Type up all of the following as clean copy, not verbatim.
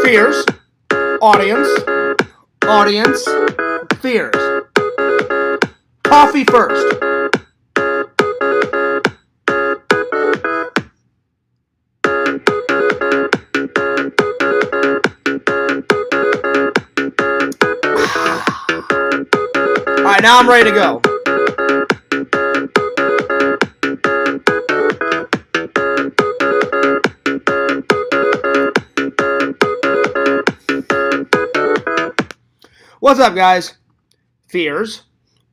Fears. Audience. Audience. Fears. Coffee first. Alright, now I'm ready to go. What's up, guys? Fears,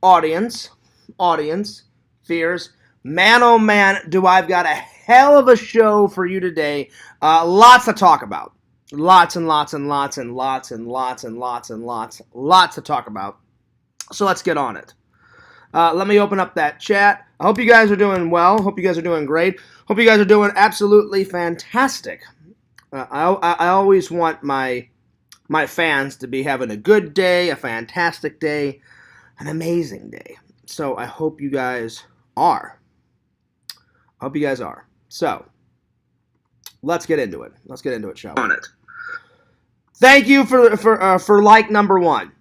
audience, fears. Man, oh man, do I've got a hell of a show for you today. Lots to talk about. Lots to talk about. So let's get on it. Let me open up that chat. I hope you guys are doing well. Hope you guys are doing great. Hope you guys are doing absolutely fantastic. I always want my fans to be having a good day, a fantastic day, an amazing day. So I hope you guys are. So let's get into it. Shall we? On it. Thank you for like number 1.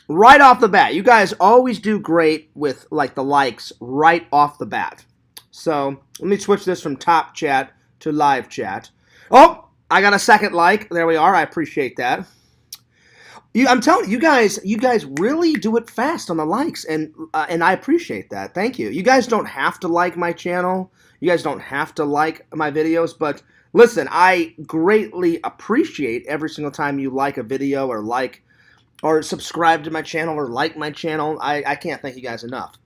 Right off the bat, you guys always do great with like the likes right off the bat. So let me switch this from top chat to live chat. Oh, I got a second like. There we are. I appreciate that. I'm telling you guys really do it fast on the likes, and I appreciate that. Thank you. You guys don't have to like my channel. You guys don't have to like my videos, but listen, I greatly appreciate every single time you like a video or subscribe to my channel or like my channel. I can't thank you guys enough.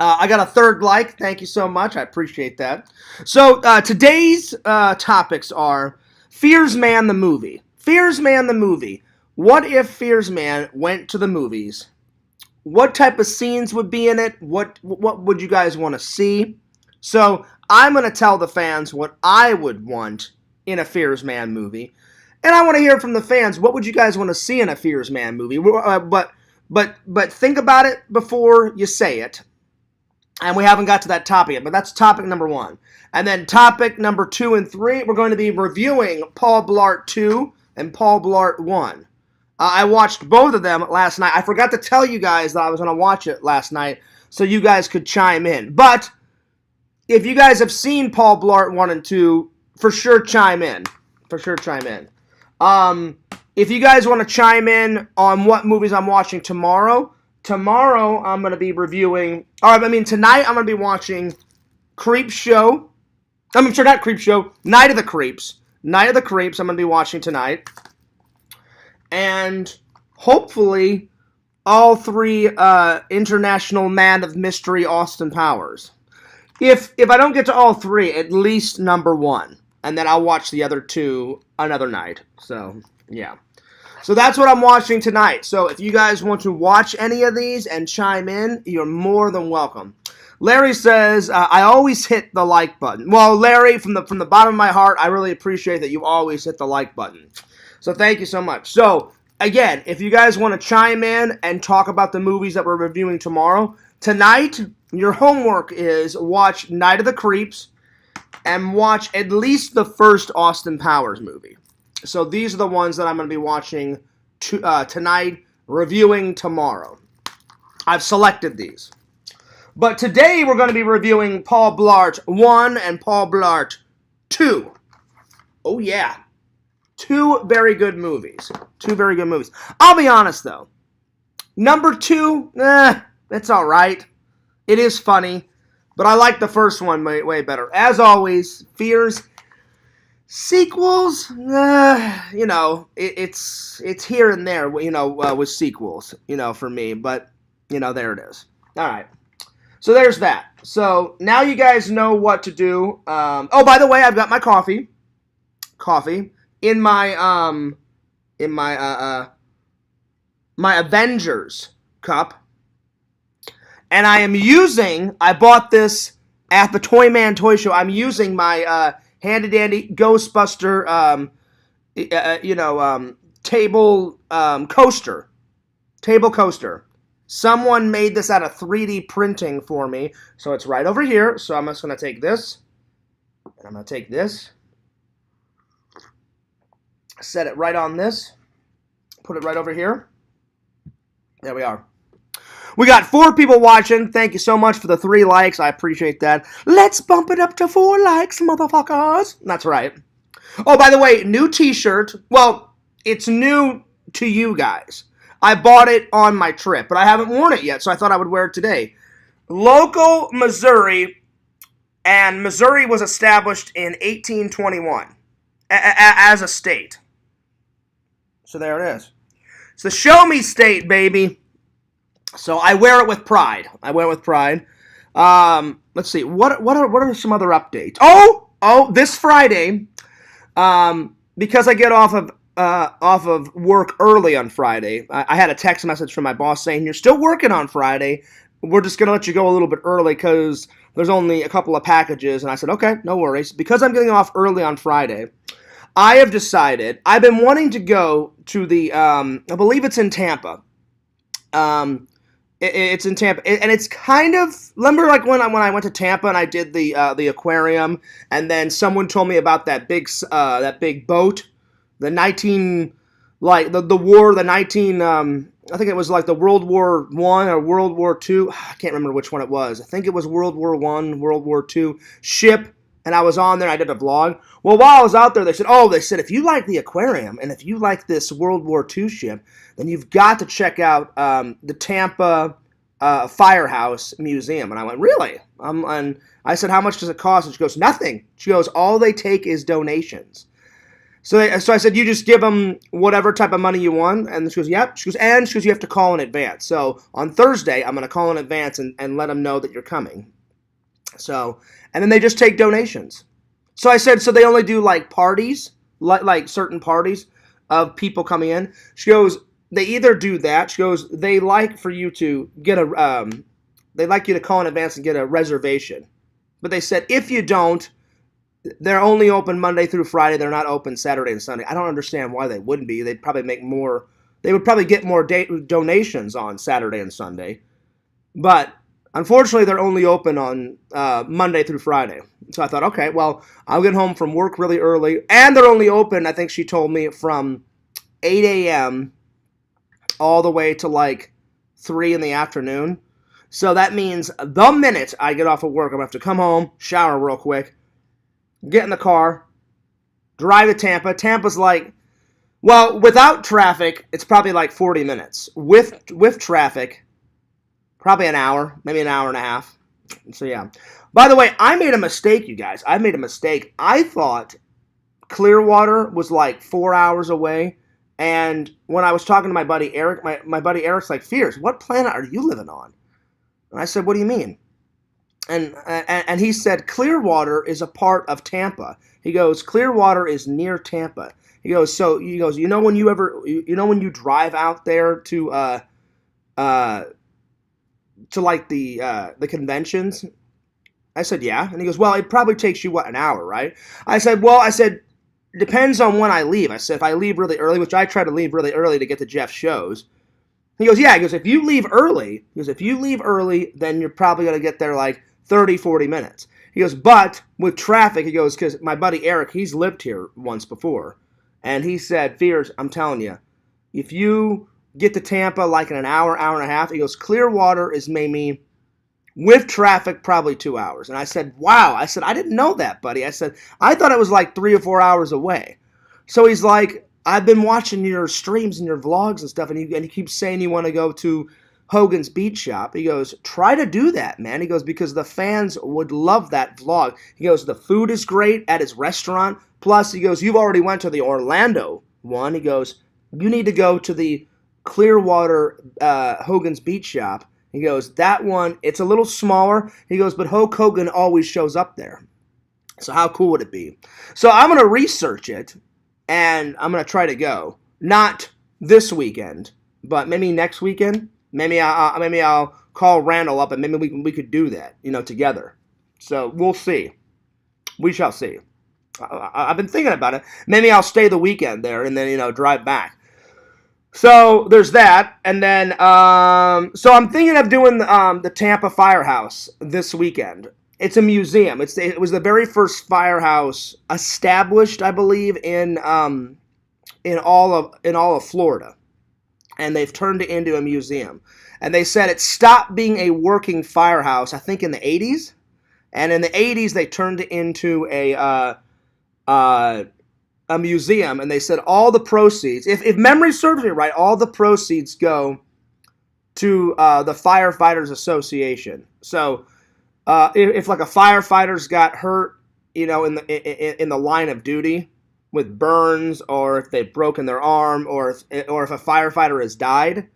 I got a third like. Thank you so much. I appreciate that. So today's topics are Fearsman the movie. Fearsman the movie. What if Fearsman went to the movies? What type of scenes would be in it? What would you guys want to see? So I'm going to tell the fans what I would want in a Fearsman movie. And I want to hear from the fans, what would you guys want to see in a Fearsman movie? But think about it before you say it. And we haven't got to that topic yet, but that's topic number 1. And then topic number 2 and 3, we're going to be reviewing Paul Blart 2 and Paul Blart 1. I watched both of them last night. I forgot to tell you guys that I was going to watch it last night so you guys could chime in. But if you guys have seen Paul Blart 1 and 2, for sure chime in. If you guys want to chime in on what movies I'm watching tomorrow I'm going to be reviewing... tonight I'm going to be watching Creepshow. Not Creepshow. Night of the Creeps. Night of the Creeps I'm going to be watching tonight. And hopefully all 3 International Man of Mystery Austin Powers. If I don't get to all 3, at least number 1. And then I'll watch the other 2 another night. So, yeah. So that's what I'm watching tonight. So if you guys want to watch any of these and chime in, you're more than welcome. Larry says, I always hit the like button. Well, Larry, from the bottom of my heart, I really appreciate that you always hit the like button. So thank you so much. So, again, if you guys want to chime in and talk about the movies that we're reviewing tomorrow, tonight, your homework is watch Night of the Creeps and watch at least the first Austin Powers movie. So these are the ones that I'm going to be watching tonight, reviewing tomorrow. I've selected these. But today we're going to be reviewing Paul Blart 1 and Paul Blart 2. Oh, yeah. 2 very good movies. I'll be honest, though. Number 2, it's all right. It is funny, but I like the first one way better. As always, Fears sequels, it's here and there, with sequels, for me. But, there it is. All right. So there's that. So now you guys know what to do. Oh, by the way, I've got my coffee. In my my Avengers cup, and I bought this at the Toy Man Toy Show. I'm using my handy dandy Ghostbuster table coaster. Someone made this out of 3D printing for me, so it's right over here. So I'm just gonna take this, and I'm gonna take this. Set it right on this. Put it right over here. There we are. We got 4 people watching. Thank you so much for the 3 likes. I appreciate that. Let's bump it up to 4 likes, motherfuckers. That's right. Oh, by the way, new t-shirt. Well, it's new to you guys. I bought it on my trip, but I haven't worn it yet, so I thought I would wear it today. Local Missouri, and Missouri was established in 1821 as a state. So there it is. It's the show me state, baby. So I wear it with pride. Let's see. What are some other updates? Oh, this Friday, because I get off of work early on Friday. I had a text message from my boss saying, you're still working on Friday. We're just going to let you go a little bit early because there's only a couple of packages. And I said, okay, no worries. Because I'm getting off early on Friday, I have decided, I've been wanting to go to the, I believe it's in Tampa. It's in Tampa, and it's kind of, remember like when I went to Tampa and I did the aquarium, and then someone told me about that big boat, the 19, like the war, the 19, I think it was like the World War I or World War II, I can't remember which one it was. I think it was World War I, World War II ship, and I was on there, I did a vlog. Well, while I was out there, they said, if you like the aquarium, and if you like this World War II ship, then you've got to check out the Tampa Firehouse Museum. And I went, really? And I said, how much does it cost? And she goes, nothing. She goes, all they take is donations. So I said, you just give them whatever type of money you want. And she goes, yep. She goes, you have to call in advance. So on Thursday, I'm going to call in advance and let them know that you're coming. So, and then they just take donations. So I said, so they only do like parties, like certain parties of people coming in. She goes, they either do that. She goes, they like for you to get they like you to call in advance and get a reservation. But they said, if you don't, they're only open Monday through Friday. They're not open Saturday and Sunday. I don't understand why they wouldn't be. They'd probably make more. They would probably get more donations on Saturday and Sunday. But unfortunately, they're only open on Monday through Friday. So I thought, okay, well, I'll get home from work really early. And they're only open, I think she told me, from 8 a.m. all the way to like 3 in the afternoon. So that means the minute I get off of work, I'm going to have to come home, shower real quick, get in the car, drive to Tampa. Tampa's like, well, without traffic, it's probably like 40 minutes. With traffic, probably an hour, maybe an hour and a half. So yeah. By the way, I made a mistake, you guys. I made a mistake. I thought Clearwater was like 4 hours away. And when I was talking to my buddy Eric, my buddy Eric's like, Fears, what planet are you living on? And I said, what do you mean? And he said, Clearwater is a part of Tampa. He goes, Clearwater is near Tampa. He goes, you know when you drive out there to like the conventions? I said, yeah. And he goes, well, it probably takes you, what, an hour, right? I said, depends on when I leave. I said, if I leave really early, which I try to leave really early to get to Jeff's shows. He goes, yeah. He goes, if you leave early, then you're probably going to get there like 30, 40 minutes. He goes, but with traffic, he goes, because my buddy Eric, he's lived here once before. And he said, Fears, I'm telling you, if you get to Tampa like in an hour, hour and a half, he goes, Clearwater is maybe, with traffic, probably 2 hours. And I said, wow. I said, I didn't know that, buddy. I said, I thought it was like 3 or 4 hours away. So he's like, I've been watching your streams and your vlogs and stuff, and you keep saying you want to go to Hogan's Beach Shop. He goes, try to do that, man. He goes, because the fans would love that vlog. He goes, the food is great at his restaurant. Plus, he goes, you've already went to the Orlando one. He goes, you need to go to the Clearwater Hogan's Beach Shop. He goes, that one, it's a little smaller. He goes, but Hulk Hogan always shows up there. So how cool would it be? So I'm going to research it, and I'm going to try to go. Not this weekend, but maybe next weekend. Maybe I'll call Randall up, and maybe we could do that, together. So we'll see. We shall see. I've been thinking about it. Maybe I'll stay the weekend there and then, drive back. So there's that, and then so I'm thinking of doing the Tampa Firehouse this weekend. It's a museum. It was the very first firehouse established, I believe, in in all of Florida, and they've turned it into a museum. And they said it stopped being a working firehouse, I think, in the 80s. And in the 80s, they turned it into a museum. And they said all the proceeds, if memory serves me right, all the proceeds go to the Firefighters Association. So if like a firefighter's got hurt, in the line of duty with burns, or if they've broken their arm, or if a firefighter has died,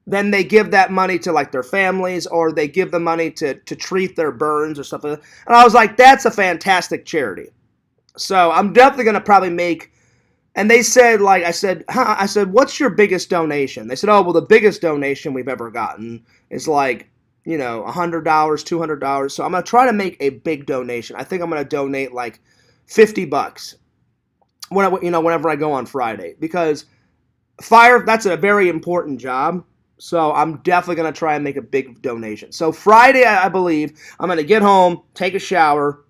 then they give that money to like their families, or they give the money to treat their burns or something. And I was like, that's a fantastic charity. So I'm definitely going to probably make, and they said, like, I said, what's your biggest donation? They said, oh, well, the biggest donation we've ever gotten is like, $100, $200. So I'm going to try to make a big donation. I think I'm going to donate like $50 whenever I go on Friday, because that's a very important job. So I'm definitely going to try and make a big donation. So Friday, I believe, I'm going to get home, take a shower,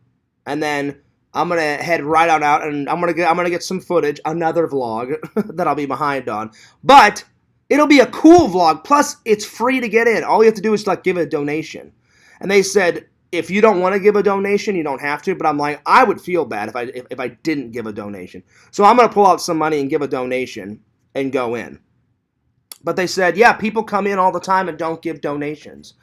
and then I'm going to head right on out, and I'm going to get some footage, another vlog that I'll be behind on. But it'll be a cool vlog, plus it's free to get in. All you have to do is like give a donation. And they said, if you don't want to give a donation, you don't have to. But I'm like, I would feel bad if I didn't give a donation. So I'm going to pull out some money and give a donation and go in. But they said, yeah, people come in all the time and don't give donations.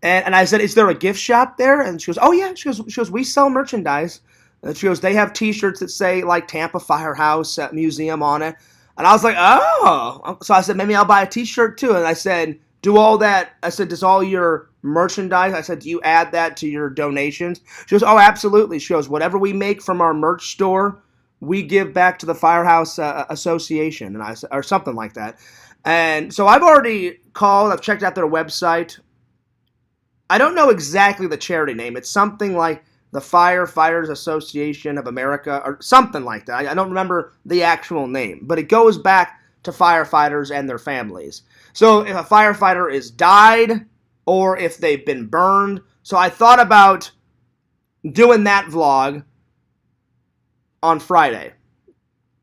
And I said, is there a gift shop there? And she goes, oh, yeah. She goes, we sell merchandise. And she goes, they have T-shirts that say, like, Tampa Firehouse Museum on it. And I was like, oh. So I said, maybe I'll buy a T-shirt, too. And I said, does all your merchandise, I said, do you add that to your donations? She goes, oh, absolutely. She goes, whatever we make from our merch store, we give back to the Firehouse Association, or something like that. And so I've already called. I've checked out their website. I don't know exactly the charity name. It's something like the Firefighters Association of America, or something like that. I don't remember the actual name, but it goes back to firefighters and their families. So if a firefighter is died, or if they've been burned. So I thought about doing that vlog on Friday.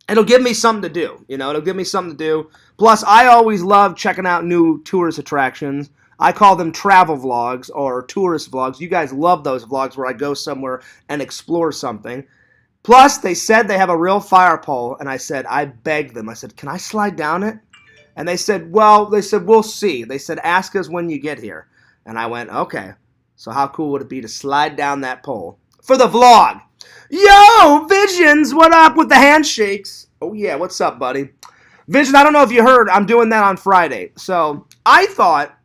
It'll give me something to do, it'll give me something to do. Plus, I always love checking out new tourist attractions. I call them travel vlogs or tourist vlogs. You guys love those vlogs where I go somewhere and explore something. Plus, they said they have a real fire pole, and I begged them. I said, can I slide down it? And they said, we'll see. They said, ask us when you get here. And I went, okay. So how cool would it be to slide down that pole for the vlog? Yo, Visions, what up with the handshakes? Oh, yeah, what's up, buddy? Vision, I don't know if you heard, I'm doing that on Friday. So I thought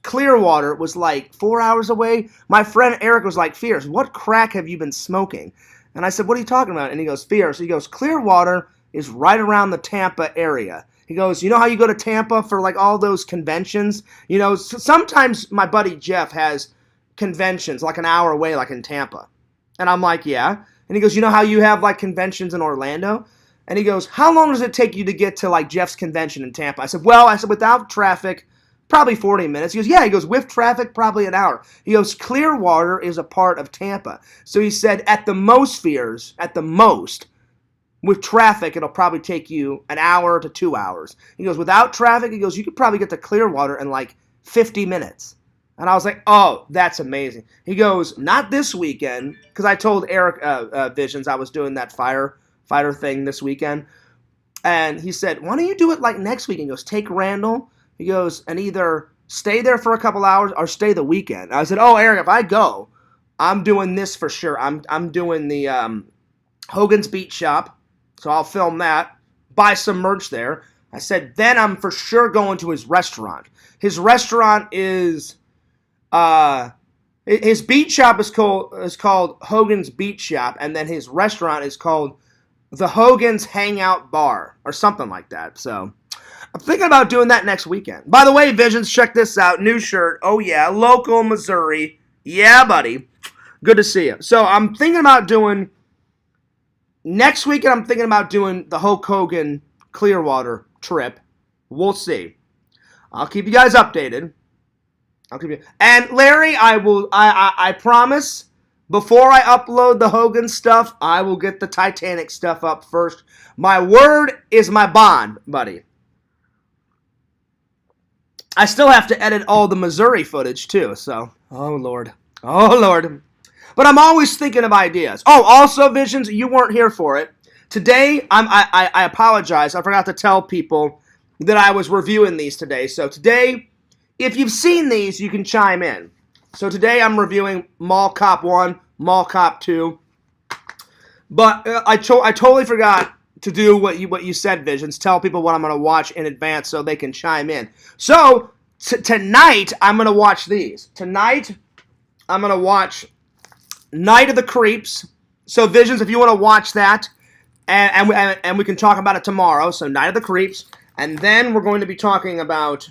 Clearwater was like 4 hours away. My friend Eric was like, Fierce, what crack have you been smoking? And I said, what are you talking about? And he goes, Fierce. He goes, Clearwater is right around the Tampa area. He goes, you know how you go to Tampa for like all those conventions? Sometimes my buddy Jeff has conventions like an hour away, like in Tampa. And I'm like, yeah. And he goes, you know how you have like conventions in Orlando? And he goes, how long does it take you to get to like Jeff's convention in Tampa? I said, without traffic, probably 40 minutes. He goes, yeah. He goes, with traffic, probably an hour. He goes, Clearwater is a part of Tampa. So he said, at the most, with traffic, it'll probably take you an hour to 2 hours. He goes, without traffic, he goes, you could probably get to Clearwater in like 50 minutes. And I was like, oh, that's amazing. He goes, not this weekend, because I told Eric Visions I was doing that fighter thing this weekend. And he said, why don't you do it like next weekend? He goes, take Randall. He goes, and either stay there for a couple hours or stay the weekend. And I said, oh, Eric, if I go, I'm doing this for sure. I'm doing the Hogan's Beat Shop, so I'll film that, buy some merch there. I said, then I'm for sure going to his restaurant. His restaurant is... his beat shop is called Hogan's Beat Shop, and then his restaurant is called the Hogan's Hangout Bar, or something like that. So I'm thinking about doing that next weekend. By the way, Visions, check this out. New shirt. Oh, yeah. Local Missouri. Yeah, buddy. Good to see you. So I'm thinking about doing... Next weekend, I'm thinking about doing the Hulk Hogan Clearwater trip. We'll see. I'll keep you guys updated. And Larry, I promise Before I upload the Hogan stuff, I will get the Titanic stuff up first. My word is my bond, buddy. I still have to edit all the Missouri footage, too, so... Oh, Lord. Oh, Lord. But I'm always thinking of ideas. Oh, also, Visions, you weren't here for it. Today, I apologize. I forgot to tell people that I was reviewing these today. So today, if you've seen these, you can chime in. So today, I'm reviewing Mall Cop 1, Mall Cop 2. But I totally forgot to do what you said, Visions. Tell people what I'm going to watch in advance so they can chime in. So, tonight, I'm going to watch these. Tonight, I'm going to watch Night of the Creeps. So, Visions, if you want to watch that, and we can talk about it tomorrow. So, Night of the Creeps. And then we're going to be talking about...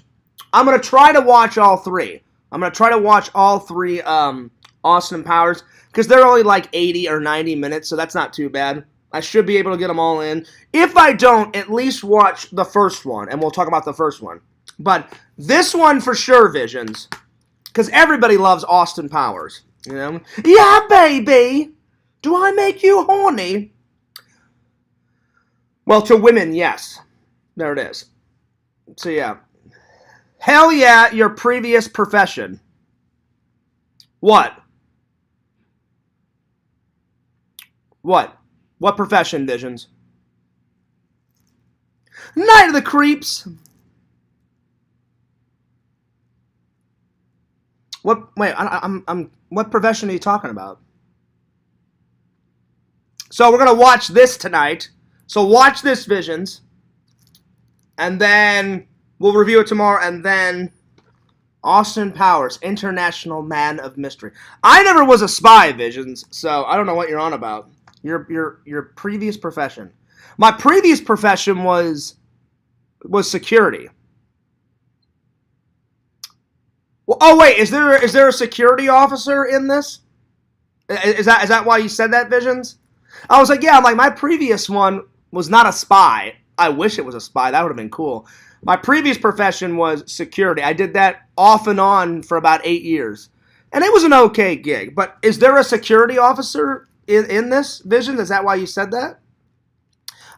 I'm going to try to watch all three. I'm going to try to watch all three Austin Powers, because they're only like 80 or 90 minutes, so that's not too bad. I should be able to get them all in. If I don't, at least watch the first one, and we'll talk about the first one. But this one for sure, Visions, because everybody loves Austin Powers. You know? Yeah, baby! Do I make you horny? Well, to women, yes. There it is. So, yeah. Hell yeah, your previous profession. What? What? What profession, Visions? Night of the Creeps. What? Wait, I'm. What profession are you talking about? So we're gonna watch this tonight. So watch this, Visions, and then we'll review it tomorrow. And then Austin Powers, International Man of Mystery. I never was a spy, Visions, so I don't know what you're on about. Your previous profession. My previous profession was security. Well, oh wait, is there a security officer in this? Is that why you said that, Visions? I was like, yeah, like my previous one was not a spy. I wish it was a spy. That would have been cool. My previous profession was security. I did that off and on for about 8 years. And it was an okay gig. But is there a security officer in this, Vision? Is that why you said that?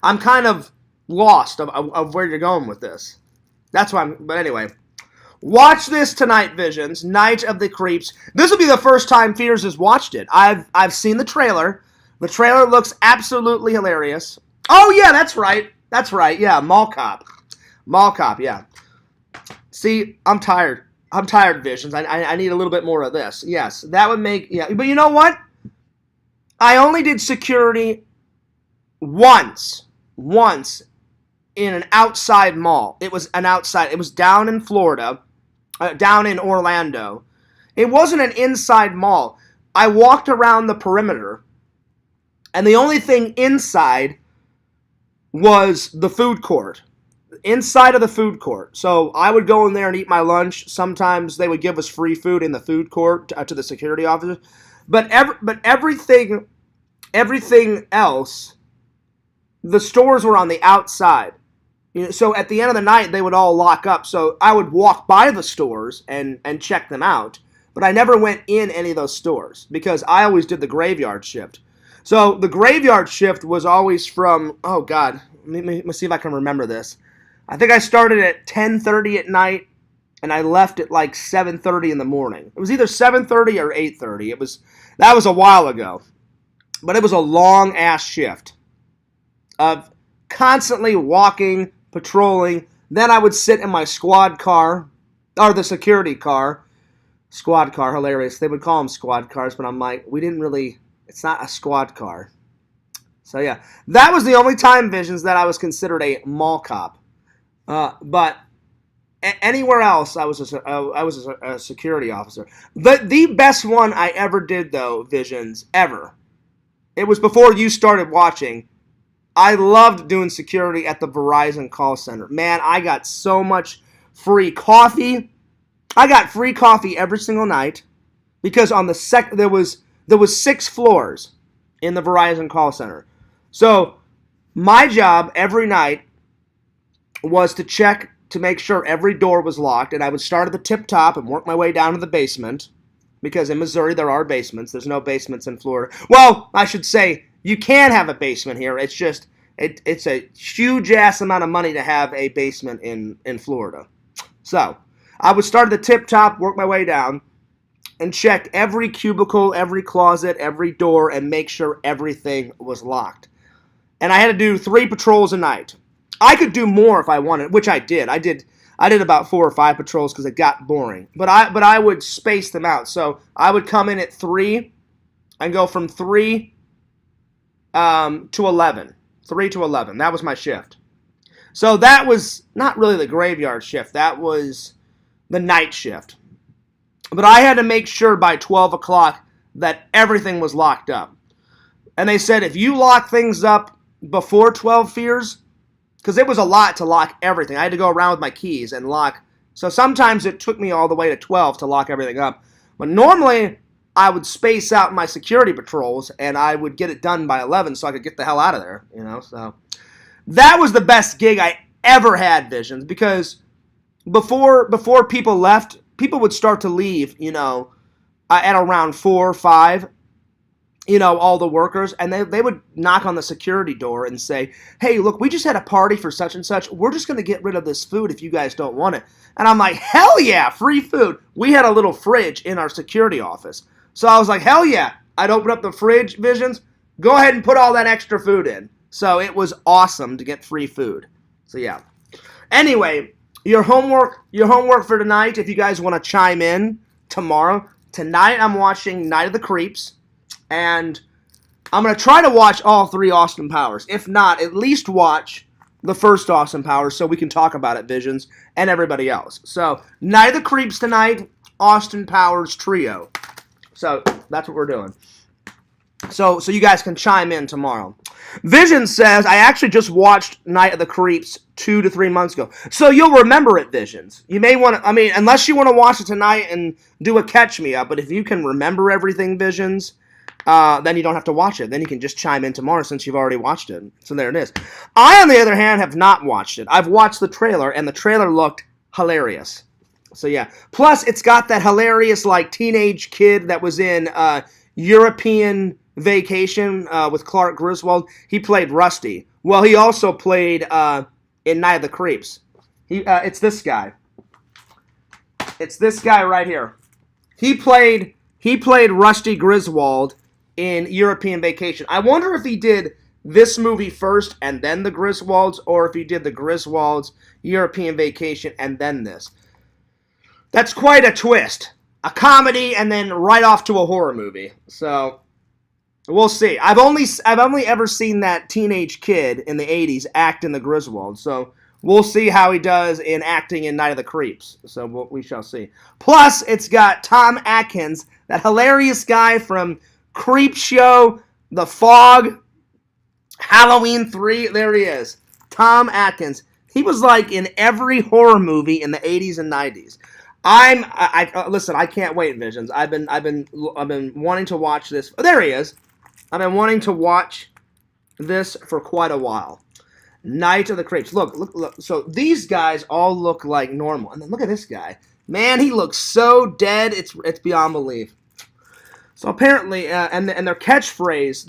I'm kind of lost of where you're going with this. That's why but anyway. Watch this tonight, Visions. Night of the Creeps. This will be the first time Fears has watched it. I've seen the trailer. The trailer looks absolutely hilarious. Oh, yeah, that's right. That's right, yeah, Mall Cop. Mall Cop, yeah. See, I'm tired. I'm tired, Visions. I need a little bit more of this. Yes, that would make... Yeah, but you know what? I only did security once in an outside mall. It was an outside... It was down in Florida, down in Orlando. It wasn't an inside mall. I walked around the perimeter, and the only thing inside was the food court. Inside of the food court. So I would go in there and eat my lunch. Sometimes they would give us free food in the food court to the security officers. But everything else, the stores were on the outside. You know, so at the end of the night, they would all lock up. So I would walk by the stores and check them out. But I never went in any of those stores because I always did the graveyard shift. So the graveyard shift was always from, oh God, let me see if I can remember this. I think I started at 10:30 at night, and I left at like 7:30 in the morning. It was either 7:30 or 8:30. That was a while ago. But it was a long-ass shift of constantly walking, patrolling. Then I would sit in my squad car, or the security car. Squad car, hilarious. They would call them squad cars, but I'm like, it's not a squad car. So yeah, that was the only time, Visions, that I was considered a mall cop. But anywhere else, I was a security officer. The best one I ever did, though, Visions, ever. It was before you started watching. I loved doing security at the Verizon call center. Man, I got so much free coffee. I got free coffee every single night because on the there was 6 floors in the Verizon call center. So my job every night was to check to make sure every door was locked, and I would start at the tip top and work my way down to the basement. because in Missouri there are basements. There's no basements in Florida. Well, I should say you can have a basement here. It's just it's a huge ass amount of money to have a basement in Florida. So I would start at the tip top, work my way down, and check every cubicle, every closet, every door, and make sure everything was locked. And I had to do 3 patrols a night. I could do more if I wanted, which I did. I did about 4 or 5 patrols because it got boring. But I would space them out. So I would come in at 3 and go from 3 to 11. 3 to 11. That was my shift. So that was not really the graveyard shift. That was the night shift. But I had to make sure by 12 o'clock that everything was locked up. And they said if you lock things up before 12 Fears, because it was a lot to lock everything. I had to go around with my keys and lock. So sometimes it took me all the way to 12 to lock everything up. But normally I would space out my security patrols and I would get it done by 11 so I could get the hell out of there, So that was the best gig I ever had, Visions, because before people left, people would start to leave, at around 4 or 5. All the workers, and they would knock on the security door and say, hey, look, we just had a party for such and such. We're just going to get rid of this food if you guys don't want it. And I'm like, hell yeah, free food. We had a little fridge in our security office. So I was like, hell yeah. I'd open up the fridge, Visions, go ahead and put all that extra food in. So it was awesome to get free food. So yeah. Anyway, your homework for tonight, if you guys want to chime in tomorrow. Tonight I'm watching Night of the Creeps. And I'm going to try to watch all 3 Austin Powers. If not, at least watch the first Austin Powers so we can talk about it, Visions, and everybody else. So, Night of the Creeps tonight, Austin Powers trio. So, that's what we're doing. So you guys can chime in tomorrow. Vision says, I actually just watched Night of the Creeps 2 to 3 months ago. So you'll remember it, Visions. You may want to, unless you want to watch it tonight and do a catch me up, but if you can remember everything, Visions, then you don't have to watch it. Then you can just chime in tomorrow since you've already watched it. So there it is. I, on the other hand, have not watched it. I've watched the trailer, and the trailer looked hilarious. So yeah. Plus, it's got that hilarious, teenage kid that was in European Vacation with Clark Griswold. He played Rusty. Well, he also played in Night of the Creeps. It's this guy. It's this guy right here. He played Rusty Griswold in European Vacation. I wonder if he did this movie first and then the Griswolds, or if he did the Griswolds, European Vacation, and then this. That's quite a twist. A comedy and then right off to a horror movie. So we'll see. I've only ever seen that teenage kid in the 80s act in the Griswolds. So we'll see how he does in acting in Night of the Creeps. So we shall see. Plus, it's got Tom Atkins, that hilarious guy from Creepshow, The Fog, Halloween 3. There he is. Tom Atkins. He was in every horror movie in the 80s and 90s. Listen, I can't wait, Visions. I've been wanting to watch this. Oh, there he is. I've been wanting to watch this for quite a while. Night of the Creeps. Look. So these guys all look like normal. And then look at this guy. Man, he looks so dead, it's beyond belief. So apparently, and their catchphrase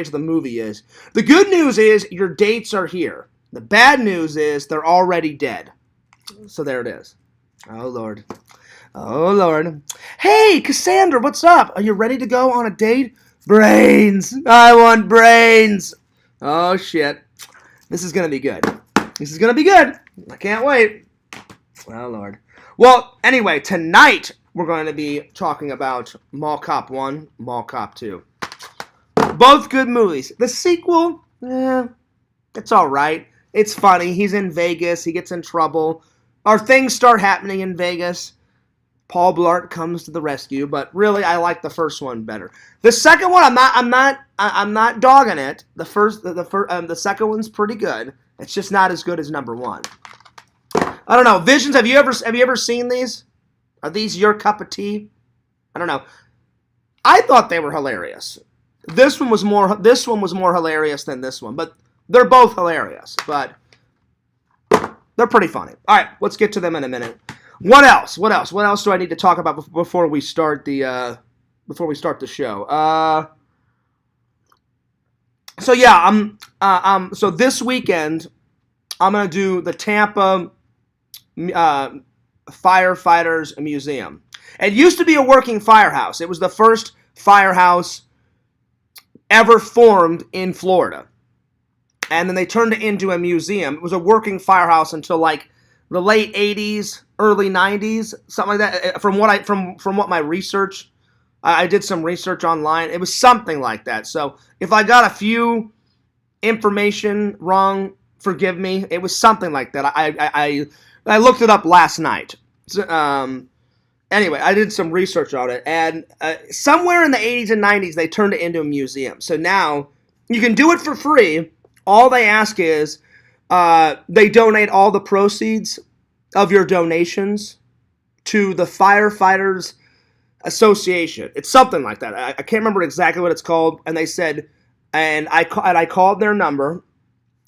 of the movie is, the good news is your dates are here. The bad news is they're already dead. So there it is. Oh, Lord. Oh, Lord. Hey, Cassandra, what's up? Are you ready to go on a date? Brains. I want brains. Oh, shit. This is going to be good. This is going to be good. I can't wait. Oh, Lord. Well, anyway, tonight we're going to be talking about Mall Cop 1, Mall Cop 2. Both good movies. The sequel, it's all right. It's funny. He's in Vegas. He gets in trouble. Or things start happening in Vegas. Paul Blart comes to the rescue, but really, I like the first one better. The second one, I'm not dogging it. The second one's pretty good. It's just not as good as number 1. I don't know. Visions, have you ever seen these? Are these your cup of tea? I don't know. I thought they were hilarious. This one was more hilarious than this one, but they're both hilarious. But they're pretty funny. All right, let's get to them in a minute. What else? What else? What else do I need to talk about before we start the show? So yeah, so this weekend I'm gonna do the Tampa Firefighters Museum. It used to be a working firehouse. It was the first firehouse ever formed in Florida. And then they turned it into a museum. It was a working firehouse until like the late 80s, early 90s, something like that. From what my research, I did some research online. It was something like that. So if I got a few information wrong, forgive me. It was something like that. I looked it up last night. Anyway, I did some research on it, and somewhere in the 80s and 90s, they turned it into a museum. So now you can do it for free. All they ask is they donate all the proceeds of your donations to the Firefighters Association. It's something like that. I can't remember exactly what it's called. And they said, and I called their number.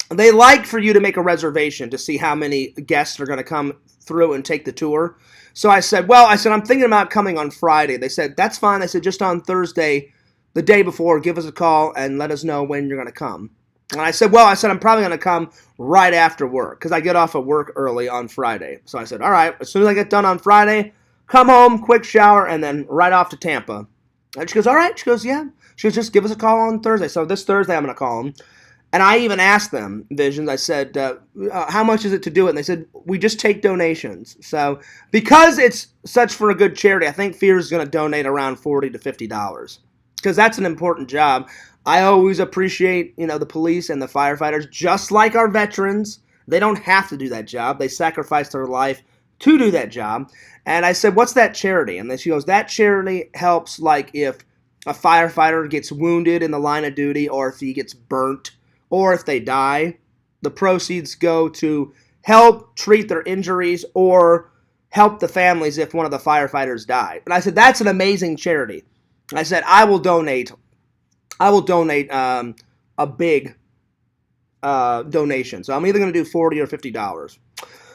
They like for you to make a reservation to see how many guests are going to come through and take the tour. So I said, I'm thinking about coming on Friday. They said, that's fine. I said, just on Thursday, the day before, give us a call and let us know when you're going to come. And I said, I'm probably going to come right after work because I get off of work early on Friday. So I said, all right, as soon as I get done on Friday, come home, quick shower, and then right off to Tampa. And she goes, all right. She goes, yeah. She goes, just give us a call on Thursday. So this Thursday, I'm going to call them. And I even asked them, Visions, I said, how much is it to do it? And they said, we just take donations. So because it's such for a good charity, I think Fears is going to donate around $40 to $50 because that's an important job. I always appreciate, the police and the firefighters, just like our veterans. They don't have to do that job. They sacrifice their life to do that job. And I said, what's that charity? And then she goes, that charity helps like if a firefighter gets wounded in the line of duty or if he gets burnt. Or if they die, the proceeds go to help treat their injuries or help the families if one of the firefighters died. And I said, that's an amazing charity. I said, I will donate a big donation. So I'm either going to do $40 or $50.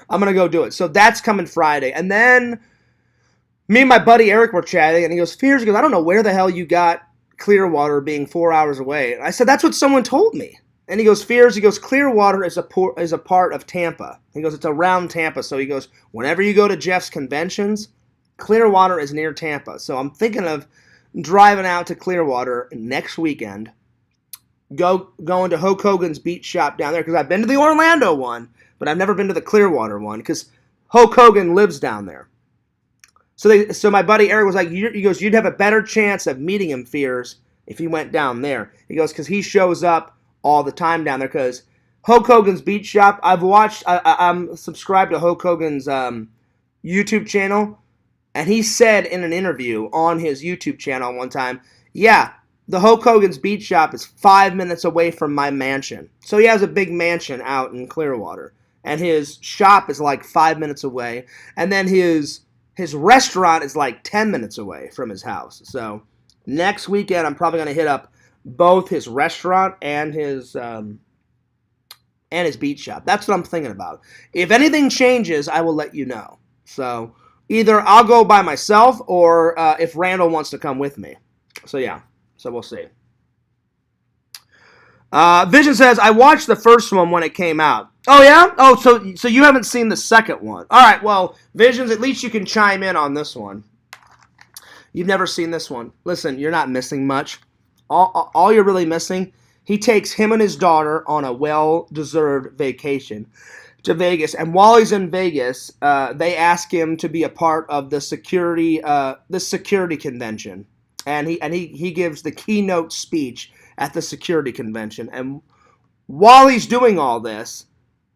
I'm going to go do it. So that's coming Friday. And then me and my buddy Eric were chatting, and he goes, Fears, I don't know where the hell you got Clearwater being 4 hours away. And I said, that's what someone told me. And he goes, Fears, Clearwater is a part of Tampa. He goes, it's around Tampa. So he goes, whenever you go to Jeff's conventions, Clearwater is near Tampa. So I'm thinking of driving out to Clearwater next weekend, going to Hulk Hogan's beach shop down there, because I've been to the Orlando one, but I've never been to the Clearwater one, because Hulk Hogan lives down there. So my buddy Eric was like, he goes, you'd have a better chance of meeting him, Fears, if he went down there. He goes, because he shows up all the time down there, because Hulk Hogan's Beach Shop, I'm subscribed to Hulk Hogan's YouTube channel, and he said in an interview on his YouTube channel one time, yeah, the Hulk Hogan's Beach Shop is 5 minutes away from my mansion. So he has a big mansion out in Clearwater, and his shop is like 5 minutes away, and then his restaurant is like 10 minutes away from his house. So next weekend, I'm probably going to hit up both his restaurant and his beach shop. That's what I'm thinking about. If anything changes, I will let you know. So either I'll go by myself or if Randall wants to come with me. So yeah, so we'll see. Vision says, I watched the first one when it came out. Oh yeah? Oh, so you haven't seen the second one. All right, well, Visions, at least you can chime in on this one. You've never seen this one. Listen, you're not missing much. All you're really missing, he takes him and his daughter on a well-deserved vacation to Vegas. And while he's in Vegas, they ask him to be a part of the security convention. And he gives the keynote speech at the security convention. And while he's doing all this,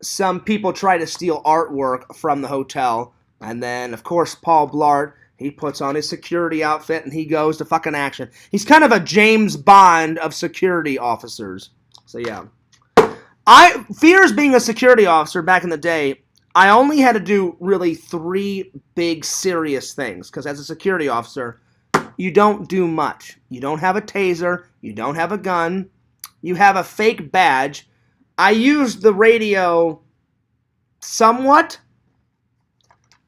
some people try to steal artwork from the hotel. And then, of course, Paul Blart, he puts on his security outfit and he goes to fucking action. He's kind of a James Bond of security officers. So yeah. Fears being a security officer back in the day, I only had to do really 3 big serious things. Because as a security officer, you don't do much. You don't have a taser. You don't have a gun. You have a fake badge. I used the radio somewhat.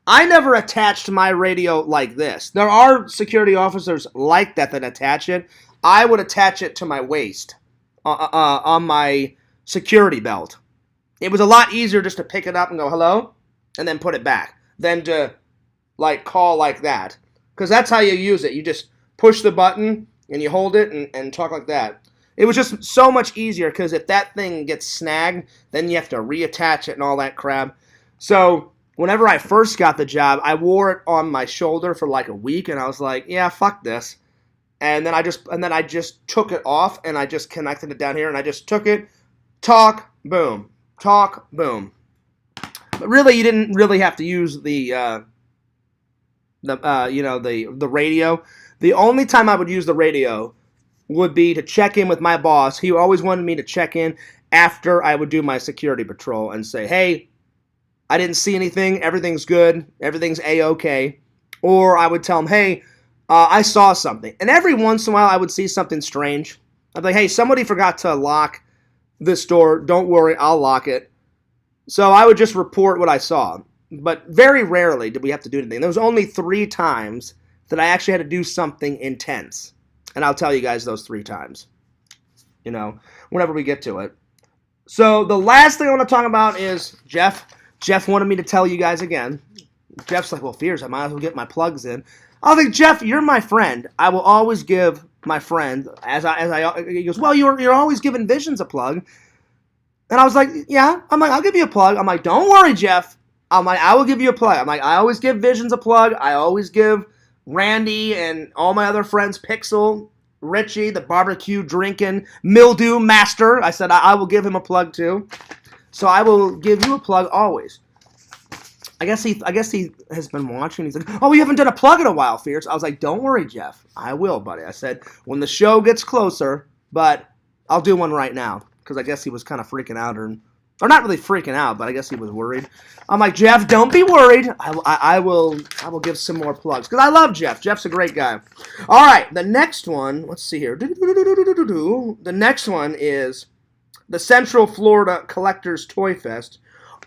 I never attached my radio like this. There are security officers like that attach it. I would attach it to my waist on my security belt. It was a lot easier just to pick it up and go, hello, and then put it back than to, like, call like that. Because that's how you use it. You just push the button and you hold it and talk like that. It was just so much easier because if that thing gets snagged, then you have to reattach it and all that crap. So whenever I first got the job, I wore it on my shoulder for like a week, and I was like, yeah, fuck this. And then I just took it off, and I just connected it down here, and I just took it, talk, boom, talk, boom. But really, you didn't really have to use the radio. The only time I would use the radio would be to check in with my boss. He always wanted me to check in after I would do my security patrol and say, hey, I didn't see anything. Everything's good. Everything's A-okay. Or I would tell him, hey, I saw something. And every once in a while, I would see something strange. I'd be like, hey, somebody forgot to lock this door. Don't worry, I'll lock it. So I would just report what I saw. But very rarely did we have to do anything. There was only 3 times that I actually had to do something intense. And I'll tell you guys those 3 times. You know, whenever we get to it. So the last thing I want to talk about is Jeff. Jeff wanted me to tell you guys again. Jeff's like, well, Fears, I might as well get my plugs in. I was like, Jeff, you're my friend. I will always give my friend, he goes, well, you're always giving Visions a plug. And I was like, yeah. I'm like, I'll give you a plug. I'm like, don't worry, Jeff. I'm like, I will give you a plug. I'm like, I always give Visions a plug. I always give Randy and all my other friends, Pixel, Richie, the barbecue drinking mildew master. I said I will give him a plug too. So I will give you a plug always. I guess he has been watching. He's like, oh, we haven't done a plug in a while, Fierce. I was like, don't worry, Jeff. I will, buddy. I said, when the show gets closer, but I'll do one right now. Because I guess he was kind of freaking out. Or not really freaking out, but I guess he was worried. I'm like, Jeff, don't be worried. I will give some more plugs. Because I love Jeff. Jeff's a great guy. All right, the next one. Let's see here. The next one is the Central Florida Collectors Toy Fest.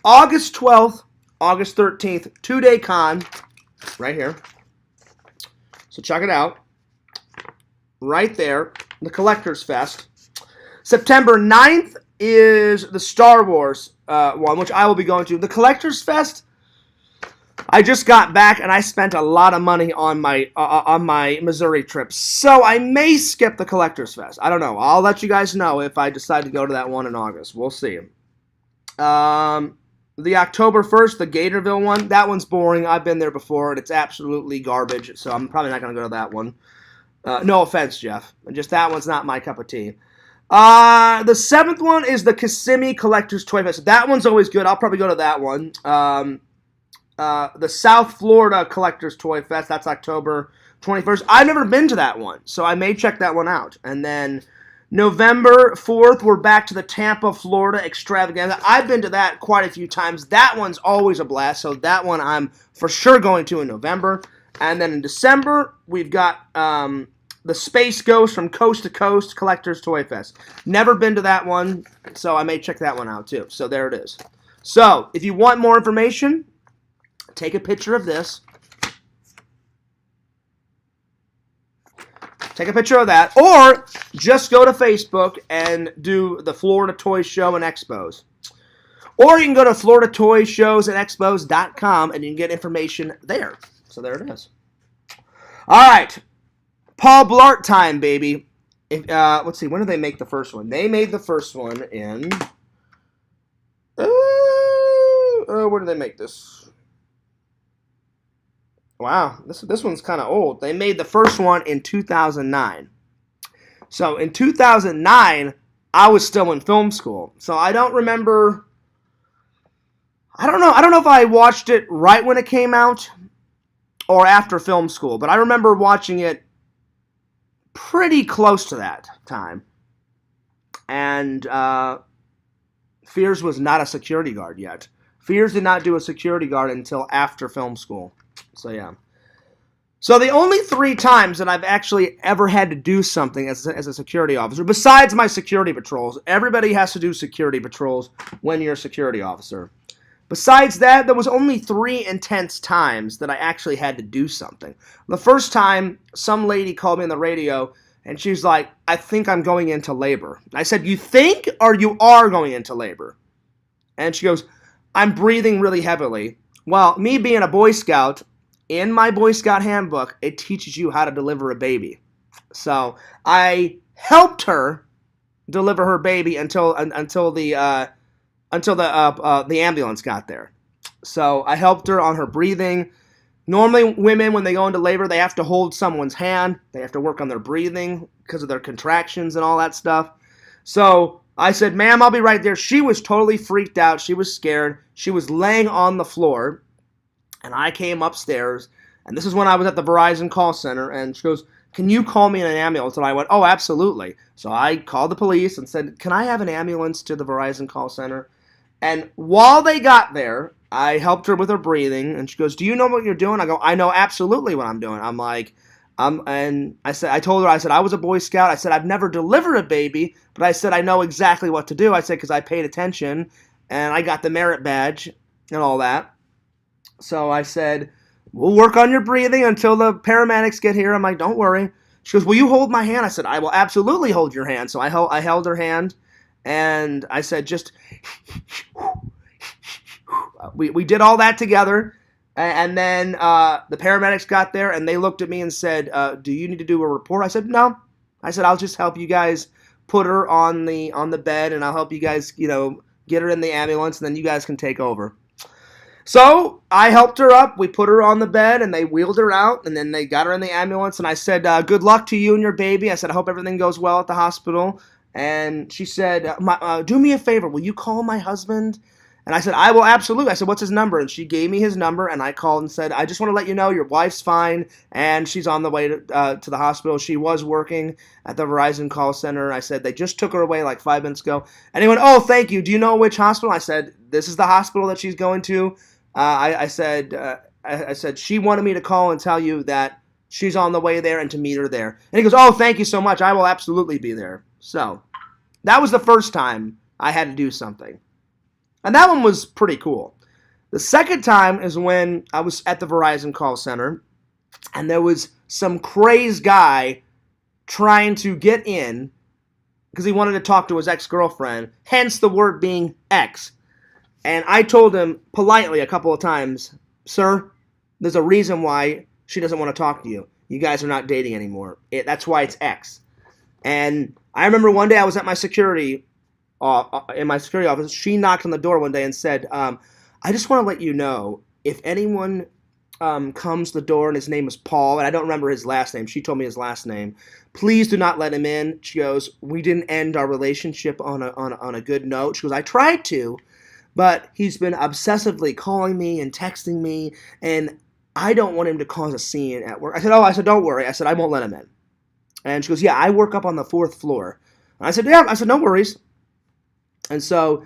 August 12th. August 13th, 2-day con, right here. So check it out. Right there, the Collectors Fest. September 9th is the Star Wars one, which I will be going to. The Collectors Fest, I just got back, and I spent a lot of money on my Missouri trip. So I may skip the Collectors Fest. I don't know. I'll let you guys know if I decide to go to that one in August. We'll see. The October 1st, the Gatorville one, that one's boring. I've been there before, and it's absolutely garbage, so I'm probably not going to go to that one. No offense, Jeff. Just that one's not my cup of tea. The 7th one is the Kissimmee Collectors Toy Fest. That one's always good. I'll probably go to that one. The South Florida Collectors Toy Fest, that's October 21st. I've never been to that one, so I may check that one out. And then November 4th, we're back to the Tampa, Florida Extravaganza. I've been to that quite a few times. That one's always a blast, so that one I'm for sure going to in November. And then in December, we've got the Space Ghost from Coast to Coast Collectors Toy Fest. Never been to that one, so I may check that one out too. So there it is. So if you want more information, take a picture of this. Take a picture of that, or just go to Facebook and do the Florida Toy Show and Expos. Or you can go to FloridaToyShowsAndExpos.com and you can get information there. So there it is. All right. Paul Blart time, baby. Let's see, when did they make the first one? They made the first one in... where did they make this? Wow, this one's kind of old. They made the first one in 2009. So in 2009, I was still in film school. So I don't remember... I don't know if I watched it right when it came out or after film school. But I remember watching it pretty close to that time. And Fears was not a security guard yet. Fears did not do a security guard until after film school. So, yeah. So, the only 3 times that I've actually ever had to do something as a security officer, besides my security patrols, everybody has to do security patrols when you're a security officer. Besides that, there was only 3 intense times that I actually had to do something. The first time, some lady called me on the radio, and she's like, I think I'm going into labor. I said, you think or you are going into labor? And she goes, I'm breathing really heavily. Well, me being a Boy Scout, in my Boy Scout handbook, it teaches you how to deliver a baby. So I helped her deliver her baby until the ambulance got there. So I helped her on her breathing. Normally, women, when they go into labor, they have to hold someone's hand. They have to work on their breathing because of their contractions and all that stuff. So I said, ma'am, I'll be right there. She was totally freaked out. She was scared. She was laying on the floor. And I came upstairs. And this is when I was at the Verizon call center. And she goes, can you call me an ambulance? And I went, oh, absolutely. So I called the police and said, can I have an ambulance to the Verizon call center? And while they got there, I helped her with her breathing, and she goes, do you know what you're doing? I go, I know absolutely what I'm doing. I'm like, and I told her, I said, I was a Boy Scout. I said, I've never delivered a baby, but I said, I know exactly what to do. I said, because I paid attention, and I got the merit badge and all that. So I said, we'll work on your breathing until the paramedics get here. I'm like, don't worry. She goes, will you hold my hand? I said, I will absolutely hold your hand. So I held her hand, and I said, just... We did all that together, and then the paramedics got there, and they looked at me and said, do you need to do a report? I said, no. I said, I'll just help you guys put her on the bed, and I'll help you guys, get her in the ambulance, and then you guys can take over. So I helped her up. We put her on the bed, and they wheeled her out, and then they got her in the ambulance, and I said, good luck to you and your baby. I said, I hope everything goes well at the hospital. And she said, do me a favor. Will you call my husband? And I said, I will absolutely. I said, what's his number? And she gave me his number, and I called and said, I just want to let you know your wife's fine, and she's on the way to the hospital. She was working at the Verizon call center. I said, they just took her away like 5 minutes ago. And he went, oh, thank you. Do you know which hospital? I said, this is the hospital that she's going to. I said, she wanted me to call and tell you that she's on the way there and to meet her there. And he goes, oh, thank you so much. I will absolutely be there. So that was the first time I had to do something. And that one was pretty cool. The second time is when I was at the Verizon call center, and there was some crazed guy trying to get in because he wanted to talk to his ex-girlfriend, hence the word being ex. And I told him politely a couple of times, sir, there's a reason why she doesn't want to talk to you. You guys are not dating anymore. That's why it's ex. And I remember one day I was at my security in my security office. She knocked on the door one day and said, I just want to let you know, if anyone comes to the door and his name is Paul, and I don't remember his last name, she told me his last name, please do not let him in. She goes, we didn't end our relationship on a good note. She goes, I tried to, but he's been obsessively calling me and texting me, and I don't want him to cause a scene at work. I said, don't worry. I said, I won't let him in. And she goes, yeah, I work up on the 4th floor. And I said, yeah. I said, no worries. And so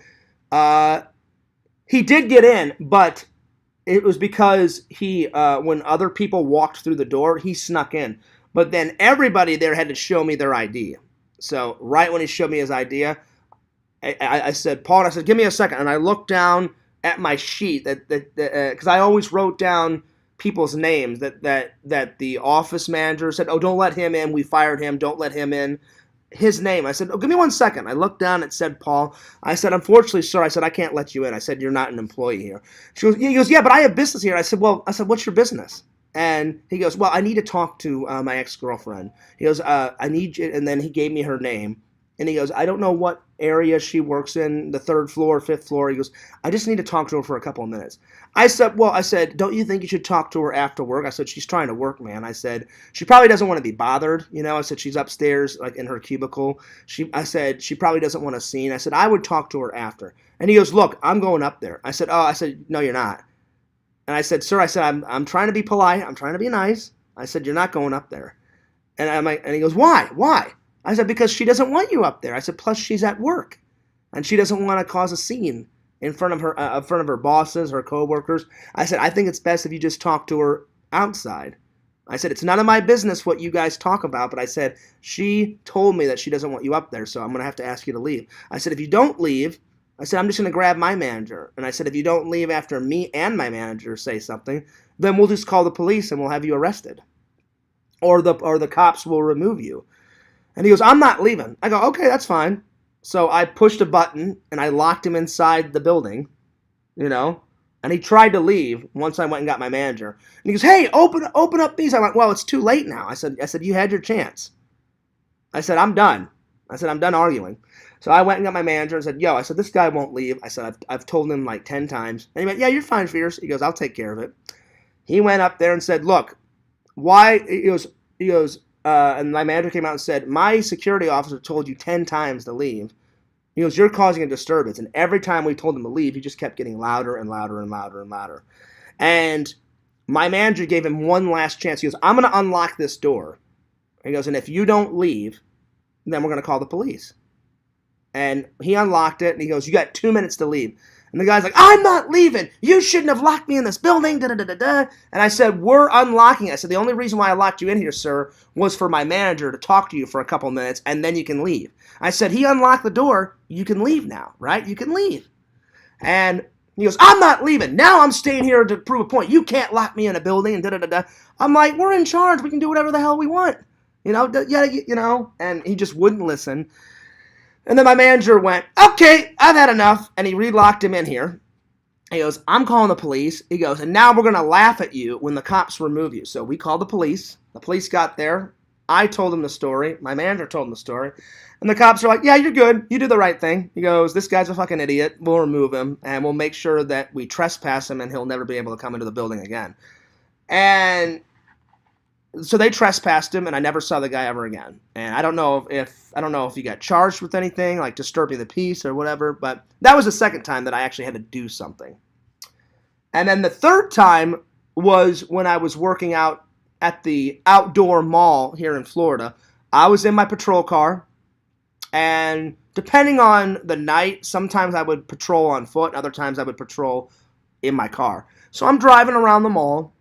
he did get in, but it was because he, when other people walked through the door, he snuck in. But then everybody there had to show me their ID. So right when he showed me his ID, I said, Paul, and I said, give me a second. And I looked down at my sheet because I always wrote down people's names that the office manager said, oh, don't let him in. We fired him. Don't let him in. His name. I said, oh, give me 1 second. I looked down. It said Paul. I said, unfortunately, sir, I said, I can't let you in. I said, you're not an employee here. He goes, yeah, but I have business here. I said, what's your business? And he goes, well, I need to talk to my ex-girlfriend. He goes, I need you. And then he gave me her name. And he goes, I don't know what area she works in, the 3rd floor, 5th floor. He goes, I just need to talk to her for a couple of minutes. I said, don't you think you should talk to her after work? I said, she's trying to work, man. I said, she probably doesn't want to be bothered. I said, she's upstairs, like in her cubicle. I said, she probably doesn't want a scene. I said, I would talk to her after. And he goes, look, I'm going up there. I said, no, you're not. And I said, sir, I'm trying to be polite. I'm trying to be nice. I said, you're not going up there. And he goes, why? Why? I said, because she doesn't want you up there. I said, plus she's at work, and she doesn't want to cause a scene in front of her bosses, her coworkers. I said, I think it's best if you just talk to her outside. I said, it's none of my business what you guys talk about, but I said, she told me that she doesn't want you up there, so I'm going to have to ask you to leave. I said, if you don't leave, I said, I'm just going to grab my manager. And I said, if you don't leave after me and my manager say something, then we'll just call the police and we'll have you arrested. Or the cops will remove you. And he goes, I'm not leaving. I go, okay, that's fine. So I pushed a button and I locked him inside the building, and he tried to leave once I went and got my manager. And he goes, hey, open up these. I'm like, well, it's too late now. I said, you had your chance. I said, I'm done. I said, I'm done arguing. So I went and got my manager and said, yo, I said, this guy won't leave. I said, I've told him like 10 times. And he went, yeah, you're fine, Fierce. He goes, I'll take care of it. He went up there and said, look, why? He goes, and my manager came out and said, my security officer told you 10 times to leave. He goes, you're causing a disturbance. And every time we told him to leave, he just kept getting louder and louder and louder and louder. And my manager gave him one last chance. He goes, I'm going to unlock this door. He goes, and if you don't leave, then we're going to call the police. And he unlocked it, and he goes, you got 2 minutes to leave. And the guy's like, I'm not leaving. You shouldn't have locked me in this building. Da, da, da, da, da. And I said, we're unlocking it. I said, the only reason why I locked you in here, sir, was for my manager to talk to you for a couple minutes, and then you can leave. I said, he unlocked the door. You can leave now, right? You can leave. And he goes, I'm not leaving. Now I'm staying here to prove a point. You can't lock me in a building and da-da-da-da. I'm like, we're in charge. We can do whatever the hell we want. And he just wouldn't listen. And then my manager went, okay, I've had enough. And he relocked him in here. He goes, I'm calling the police. He goes, and now we're going to laugh at you when the cops remove you. So we called the police. The police got there. I told him the story. My manager told him the story. And the cops are like, yeah, you're good. You do the right thing. He goes, this guy's a fucking idiot. We'll remove him. And we'll make sure that we trespass him and he'll never be able to come into the building again. And so they trespassed him, and I never saw the guy ever again. And I don't know if he got charged with anything, like disturbing the peace or whatever, but that was the second time that I actually had to do something. And then the third time was when I was working out at the outdoor mall here in Florida. I was in my patrol car, and depending on the night, sometimes I would patrol on foot, and other times I would patrol in my car. So I'm driving around the mall,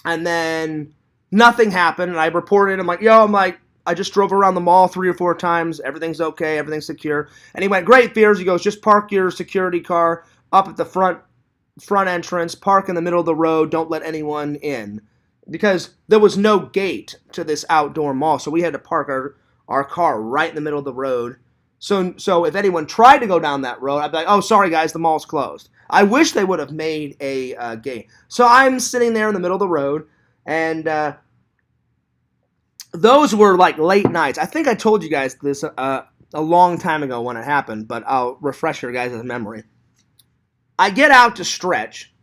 and then nothing happened, and I reported. I just drove around the mall 3 or 4 times. Everything's okay. Everything's secure. And he went, great, Fears. He goes, just park your security car up at the front entrance. Park in the middle of the road. Don't let anyone in. Because there was no gate to this outdoor mall, so we had to park our car right in the middle of the road. So if anyone tried to go down that road, I'd be like, oh, sorry, guys, the mall's closed. I wish they would have made a gate. So I'm sitting there in the middle of the road, and those were like late nights. I think I told you guys this a long time ago when it happened, but I'll refresh your guys' memory. I get out to stretch,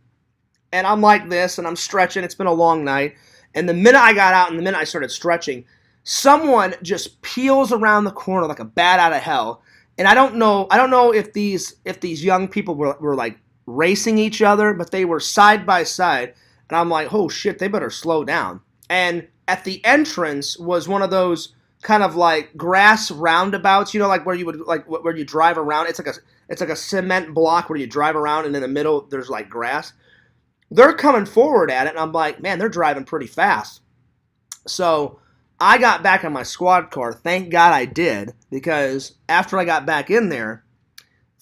and I'm like this, and I'm stretching. It's been a long night. And the minute I got out and the minute I started stretching, someone just peels around the corner like a bat out of hell. And I don't know if these young people were like racing each other, but they were side by side. And I'm like, oh shit, they better slow down. And at the entrance was one of those kind of like grass roundabouts, like where you would where you drive around. It's like a cement block where you drive around, and in the middle there's like grass. They're coming forward at it, and I'm like, man, they're driving pretty fast. So I got back in my squad car. Thank God I did, because after I got back in there,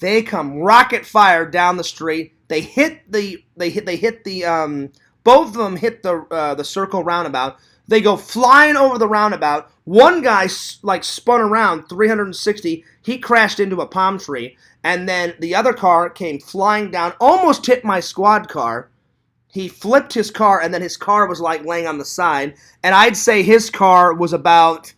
they come rocket fire down the street. They hit the both of them hit the circle roundabout. They go flying over the roundabout. One guy like spun around 360. He crashed into a palm tree, and then the other car came flying down, almost hit my squad car. He flipped his car, and then his car was like laying on the side. And I'd say his car was about,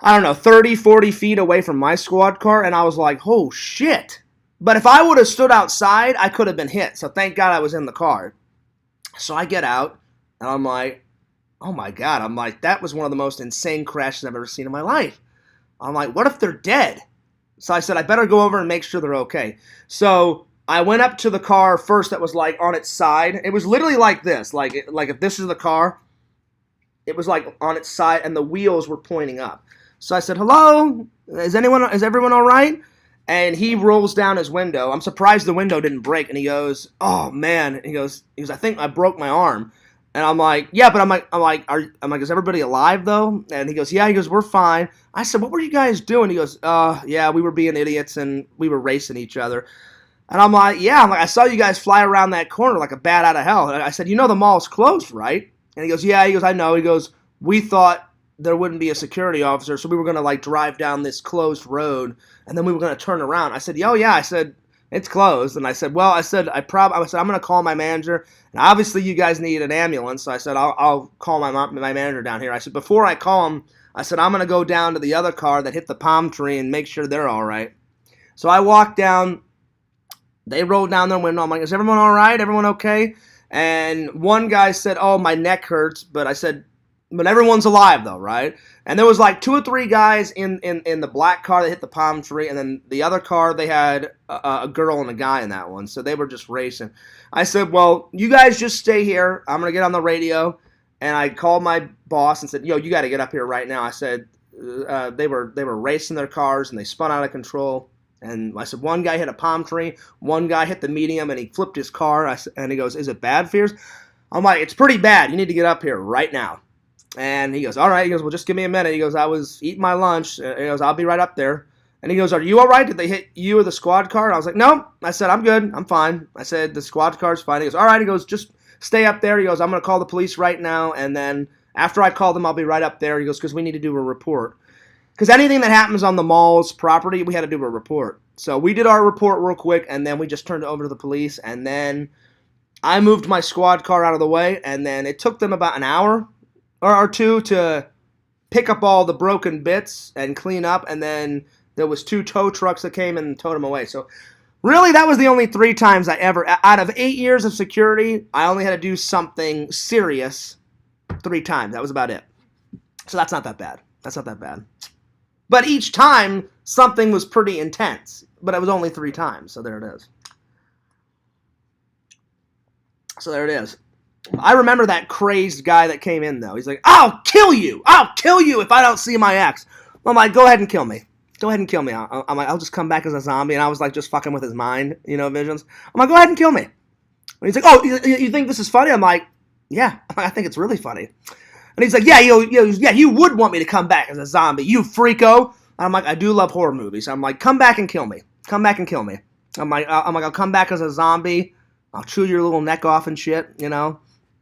30, 40 feet away from my squad car. And I was like, oh, shit. But if I would have stood outside, I could have been hit. So thank God I was in the car. So I get out, and I'm like, oh, my God. I'm like, that was one of the most insane crashes I've ever seen in my life. I'm like, what if they're dead? So I said, I better go over and make sure they're okay. So I went up to the car first that was like on its side. It was literally like this. Like if this is the car, it was like on its side and the wheels were pointing up. So I said, hello? Is everyone all right? And he rolls down his window. I'm surprised the window didn't break. And he goes, oh man. He goes, I think I broke my arm. And I'm like, yeah, but I'm like, is everybody alive though? And he goes, yeah. He goes, we're fine. I said, what were you guys doing? He goes, yeah, we were being idiots and we were racing each other. And I'm like, yeah. I'm like, I saw you guys fly around that corner like a bat out of hell. And I said, you know the mall's closed, right? And he goes, yeah. He goes, I know. He goes, we thought there wouldn't be a security officer, so we were gonna like drive down this closed road, and then we were gonna turn around. I said, yo, yeah. I said, it's closed. And I said, well, I said, I'm gonna call my manager. And obviously you guys need an ambulance. So I said, I'll call my manager down here. I said, before I call him, I said, I'm gonna go down to the other car that hit the palm tree and make sure they're all right. So I walked down. They rolled down their window. I'm like, is everyone all right? Everyone okay? And one guy said, oh, my neck hurts. But I said, but everyone's alive, though, right? And there was like 2 or 3 guys in the black car that hit the palm tree. And then the other car, they had a girl and a guy in that one. So they were just racing. I said, well, you guys just stay here. I'm going to get on the radio. And I called my boss and said, yo, you got to get up here right now. I said, they were racing their cars and they spun out of control. And I said, one guy hit a palm tree, one guy hit the medium, and he flipped his car. And he goes, is it bad, Fears? I'm like, it's pretty bad. You need to get up here right now. And he goes, all right. He goes, well, just give me a minute. He goes, I was eating my lunch. He goes, I'll be right up there. And he goes, are you all right? Did they hit you or the squad car? And I was like, no. I said, I'm good. I'm fine. I said, the squad car's fine. He goes, all right. He goes, just stay up there. He goes, I'm going to call the police right now. And then after I call them, I'll be right up there. He goes, because we need to do a report. Because anything that happens on the mall's property, we had to do a report. So we did our report real quick, and then we just turned it over to the police. And then I moved my squad car out of the way, and then it took them about an hour or 2 to pick up all the broken bits and clean up. And then there was 2 tow trucks that came and towed them away. So really, that was the only 3 times I ever, out of 8 years of security, I only had to do something serious 3 times. That was about it. So that's not that bad. That's not that bad. But each time, something was pretty intense. But it was only 3 times, so there it is. So there it is. I remember that crazed guy that came in, though. He's like, I'll kill you! I'll kill you if I don't see my ex. I'm like, go ahead and kill me. Go ahead and kill me. I'm like, I'll just come back as a zombie. And I was like, just fucking with his mind, visions. I'm like, go ahead and kill me. And he's like, oh, you think this is funny? I'm like, yeah, I think it's really funny. And he's like, yeah, you would want me to come back as a zombie, you freako. And I'm like, I do love horror movies. I'm like, come back and kill me. Come back and kill me. I'm like, I'll come back as a zombie. I'll chew your little neck off and shit,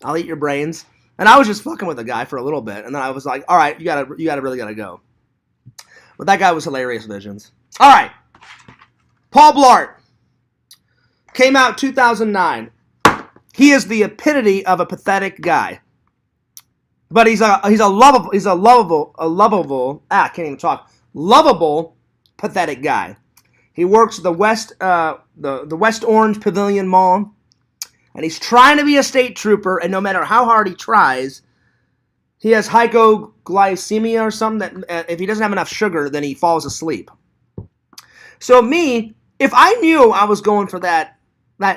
I'll eat your brains. And I was just fucking with the guy for a little bit. And then I was like, all right, you really gotta go. But that guy was hilarious, Visions. All right. Paul Blart. Came out 2009. He is the epitome of a pathetic guy. But he's a lovable, pathetic guy. He works at the West Orange Pavilion Mall, and he's trying to be a state trooper, and no matter how hard he tries, he has hypoglycemia or something that if he doesn't have enough sugar, then he falls asleep. So me, if I knew I was going for that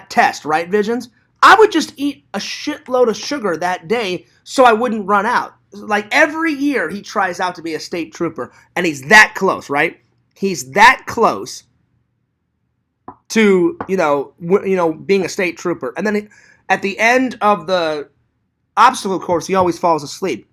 test, right, Visions? I would just eat a shitload of sugar that day so I wouldn't run out. Like every year he tries out to be a state trooper, and he's that close, right? He's that close to, being a state trooper. And then at the end of the obstacle course, he always falls asleep.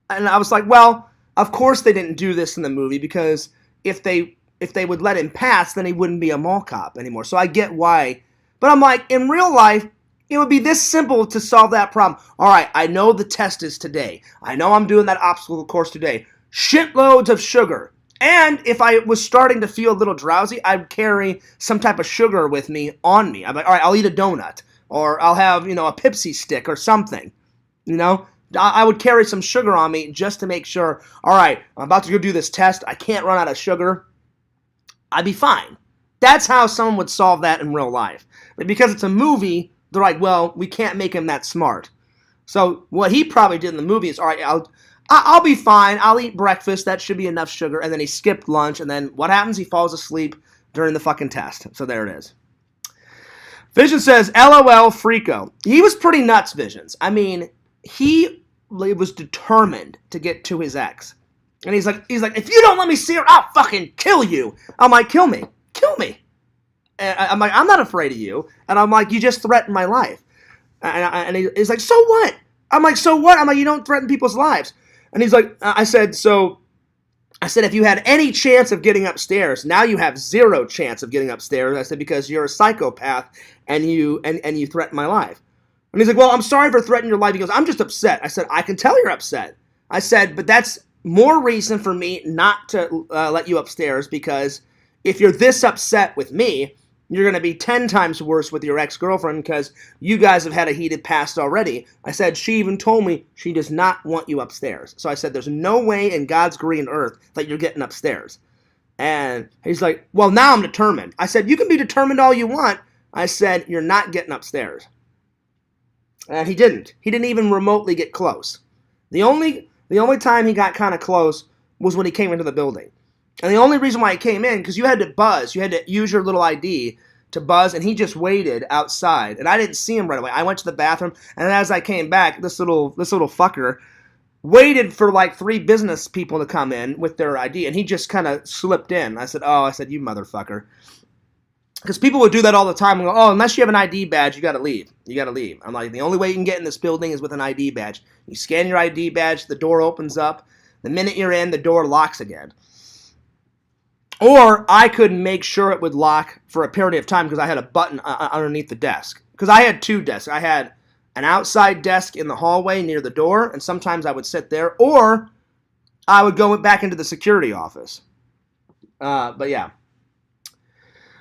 And I was like, well, of course they didn't do this in the movie, because if they would let him pass, then he wouldn't be a mall cop anymore. So I get why. But I'm like, in real life, it would be this simple to solve that problem. All right, I know the test is today. I know I'm doing that obstacle course today. Shitloads of sugar. And if I was starting to feel a little drowsy, I'd carry some type of sugar with me on me. I'm like, all right, I'll eat a donut. Or I'll have, a Pepsi stick or something. I would carry some sugar on me just to make sure, all right, I'm about to go do this test. I can't run out of sugar. I'd be fine. That's how someone would solve that in real life. But because it's a movie, they're like, well, we can't make him that smart. So what he probably did in the movie is, all right, I'll be fine. I'll eat breakfast. That should be enough sugar. And then he skipped lunch. And then what happens? He falls asleep during the fucking test. So there it is. Vision says, LOL, Freako. He was pretty nuts, Visions. I mean, he was determined to get to his ex. And he's like, if you don't let me see her, I'll fucking kill you. I'm like, kill me. Kill me. And I'm like, I'm not afraid of you. And I'm like, you just threatened my life. And he's like, so what? I'm like, so what? I'm like, you don't threaten people's lives. And he's like, I said, if you had any chance of getting upstairs, now you have zero chance of getting upstairs. I said, because you're a psychopath and you threaten my life. And he's like, well, I'm sorry for threatening your life. He goes, I'm just upset. I said, I can tell you're upset. I said, but that's more reason for me not to let you upstairs, because if you're this upset with me, you're going to be 10 times worse with your ex-girlfriend, because you guys have had a heated past already. I said, she even told me she does not want you upstairs. So I said, there's no way in God's green earth that you're getting upstairs. And he's like, well, now I'm determined. I said, you can be determined all you want. I said, you're not getting upstairs. And he didn't. He didn't even remotely get close. The only time he got kind of close was when he came into the building. And the only reason why he came in, because you had to buzz. You had to use your little ID to buzz, and he just waited outside. And I didn't see him right away. I went to the bathroom, and as I came back, this little fucker waited for like 3 business people to come in with their ID, and he just kind of slipped in. I said, you motherfucker. Because people would do that all the time and go, oh, unless you have an ID badge, you got to leave. You got to leave. I'm like, the only way you can get in this building is with an ID badge. You scan your ID badge, the door opens up. The minute you're in, the door locks again. Or I could make sure it would lock for a period of time because I had a button underneath the desk. Because I had 2 desks. I had an outside desk in the hallway near the door, and sometimes I would sit there, or I would go back into the security office. But yeah.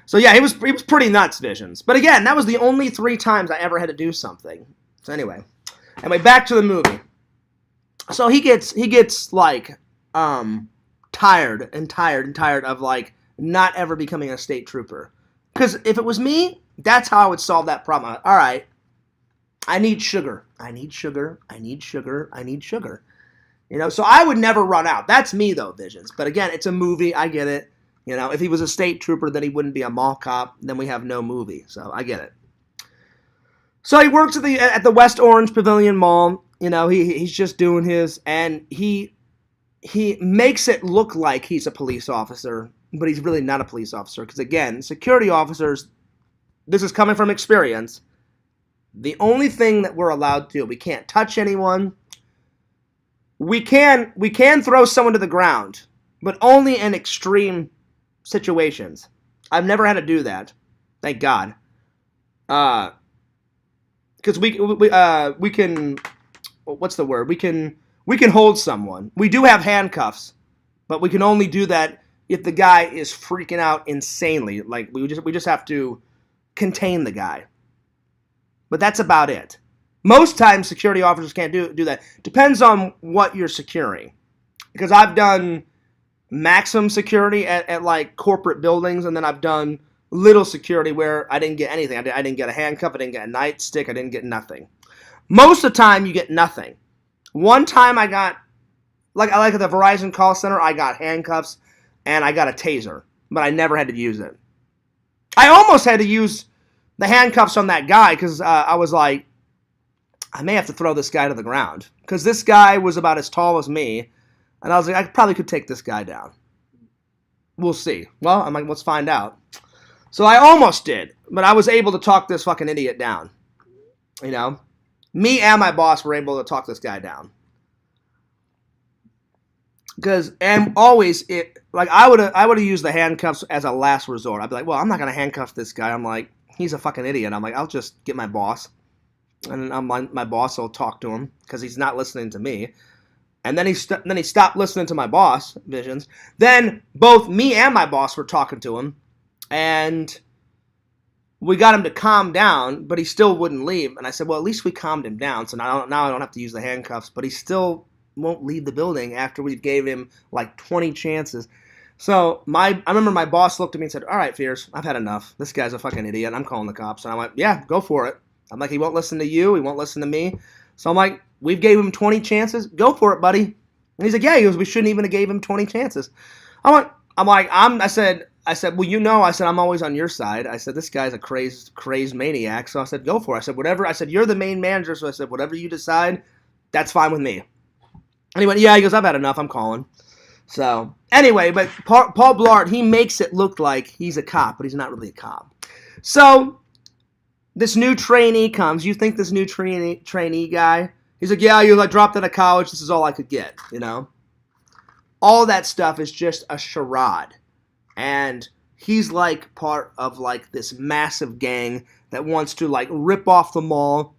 So yeah, he was pretty nuts, Visions. But again, that was the only 3 times I ever had to do something. So anyway, back to the movie. So he gets like tired of like not ever becoming a state trooper. Because if it was me, that's how I would solve that problem. All right, I need sugar. I need sugar. I need sugar. I need sugar. So I would never run out. That's me though, Visions. But again, it's a movie. I get it. If he was a state trooper, then he wouldn't be a mall cop. Then we have no movie. So I get it. So he works at the West Orange Pavilion Mall. He's just doing his, and he makes it look like he's a police officer, but he's really not a police officer. Because again, security officers, this is coming from experience. The only thing that we're allowed to do, we can't touch anyone. We can throw someone to the ground, but only in extreme situations. I've never had to do that, thank God. Because we can, what's the word? We can hold someone. We do have handcuffs, but we can only do that if the guy is freaking out insanely. Like we just have to contain the guy. But that's about it. Most times security officers can't do that. Depends on what you're securing. Because I've done maximum security at like corporate buildings, and then I've done little security where I didn't get anything. I didn't get a handcuff, I didn't get a nightstick, I didn't get nothing. Most of the time you get nothing. One time I got, like at the Verizon call center, I got handcuffs and I got a taser, but I never had to use it. I almost had to use the handcuffs on that guy because I was like, I may have to throw this guy to the ground because this guy was about as tall as me. And I was like, I probably could take this guy down. We'll see. Well, I'm like, let's find out. So I almost did, but I was able to talk this fucking idiot down. Me and my boss were able to talk this guy down. And always, I would have used the handcuffs as a last resort. I'd be like, well, I'm not going to handcuff this guy. I'm like, he's a fucking idiot. I'm like, I'll just get my boss. And my boss will talk to him because he's not listening to me. And then he stopped listening to my boss, Visions. Then both me and my boss were talking to him. And we got him to calm down, but he still wouldn't leave. And I said, well, at least we calmed him down. So now I don't have to use the handcuffs. But he still won't leave the building after we gave him like 20 chances. So I remember my boss looked at me and said, all right, Fears, I've had enough. This guy's a fucking idiot. I'm calling the cops. And I'm like, yeah, go for it. I'm like, he won't listen to you. He won't listen to me. So I'm like, we've gave him 20 chances. Go for it, buddy. And he's like, yeah. He goes, we shouldn't even have gave him 20 chances. I said, well, I said, I'm always on your side. I said, this guy's a crazed maniac. So I said, go for it. I said, whatever. I said, you're the main manager. So I said, whatever you decide, that's fine with me. And he went, yeah. He goes, I've had enough. I'm calling. So anyway, but Paul Blart, he makes it look like he's a cop, but he's not really a cop. So this new trainee comes. You think this new trainee guy He's like, yeah, you like dropped out of college. This is all I could get, you know? All that stuff is just a charade. And he's like part of like this massive gang that wants to like rip off the mall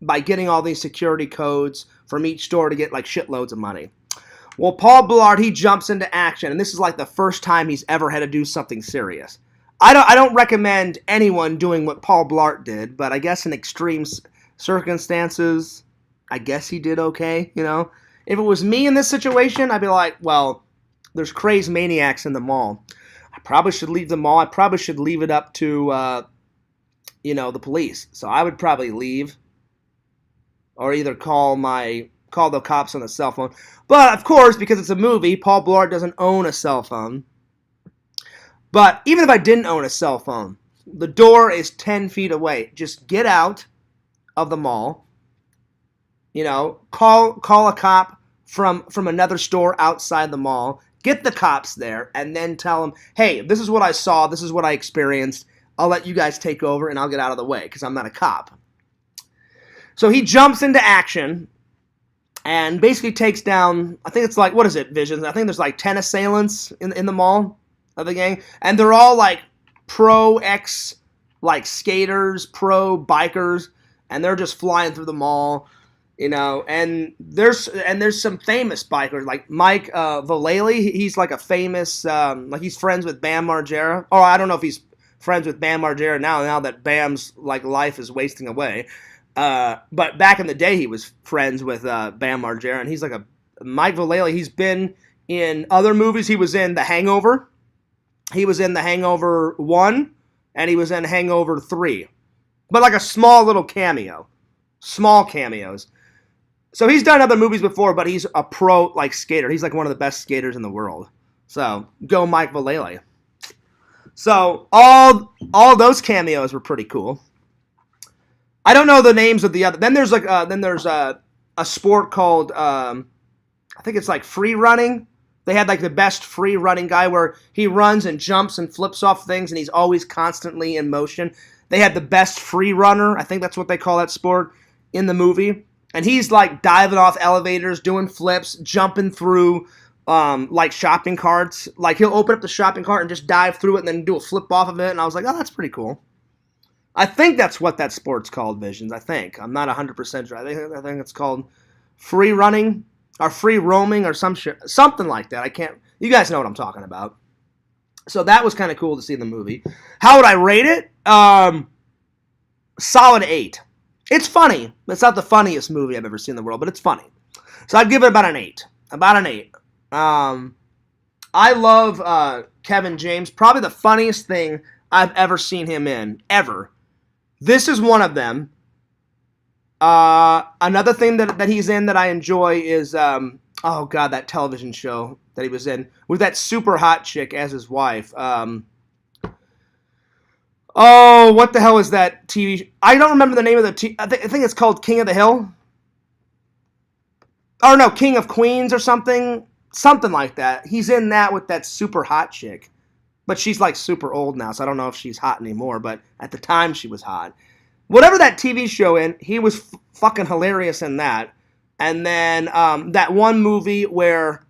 by getting all these security codes from each store to get like shitloads of money. Well, Paul Blart, he jumps into action, and this is like the first time he's ever had to do something serious. I don't recommend anyone doing what Paul Blart did, but I guess in extreme circumstances, I guess he did okay, you know? If it was me in this situation, I'd be like, well, there's crazed maniacs in the mall. I probably should leave the mall. I probably should leave it up to, the police. So I would probably leave or either call the cops on the cell phone. But, of course, because it's a movie, Paul Blart doesn't own a cell phone. But even if I didn't own a cell phone, the door is 10 feet away. Just get out of the mall. You know, call a cop from another store outside the mall. Get the cops there and then tell them, hey, this is what I saw. This is what I experienced. I'll let you guys take over and I'll get out of the way because I'm not a cop. So he jumps into action and basically takes down, I think it's like, what is it, Visions? I think there's like 10 assailants in the mall of the gang. And they're all like like skaters, pro bikers. And they're just flying through the mall. You know, and there's some famous bikers like Mike Vallely. He's like a famous, like he's friends with Bam Margera. Or I don't know if he's friends with Bam Margera now that Bam's like life is wasting away. But back in the day, he was friends with Bam Margera, and he's like Mike Vallely. He's been in other movies. He was in The Hangover. He was in The Hangover 1, and he was in Hangover 3. But like a small little cameo. Small cameos. So he's done other movies before, but he's a pro like skater. He's like one of the best skaters in the world. So go Mike Vallely. So all those cameos were pretty cool. I don't know the names of the other. Then there's a sport called I think it's like free running. They had like the best free running guy where he runs and jumps and flips off things and he's always constantly in motion. They had the best free runner. I think that's what they call that sport in the movie. And he's like diving off elevators, doing flips, jumping through like shopping carts. Like he'll open up the shopping cart and just dive through it and then do a flip off of it. And I was like, oh, that's pretty cool. I think that's what that sport's called, Visions. I think. I'm not 100% sure. I think it's called free running or free roaming or something like that. I can't. You guys know what I'm talking about. So that was kind of cool to see in the movie. How would I rate it? Solid 8. It's funny. It's not the funniest movie I've ever seen in the world, but it's funny. So I'd give it about an 8. About an 8. I love Kevin James. Probably the funniest thing I've ever seen him in. Ever. This is one of them. Another thing that he's in that I enjoy is, that television show that he was in with that super hot chick as his wife. What the hell is that TV? I don't remember the name of the I think it's called King of the Hill. Or no, King of Queens or something. Something like that. He's in that with that super hot chick. But she's like super old now, so I don't know if she's hot anymore. But at the time, she was hot. Whatever that TV show in, he was fucking hilarious in that. And then that one movie where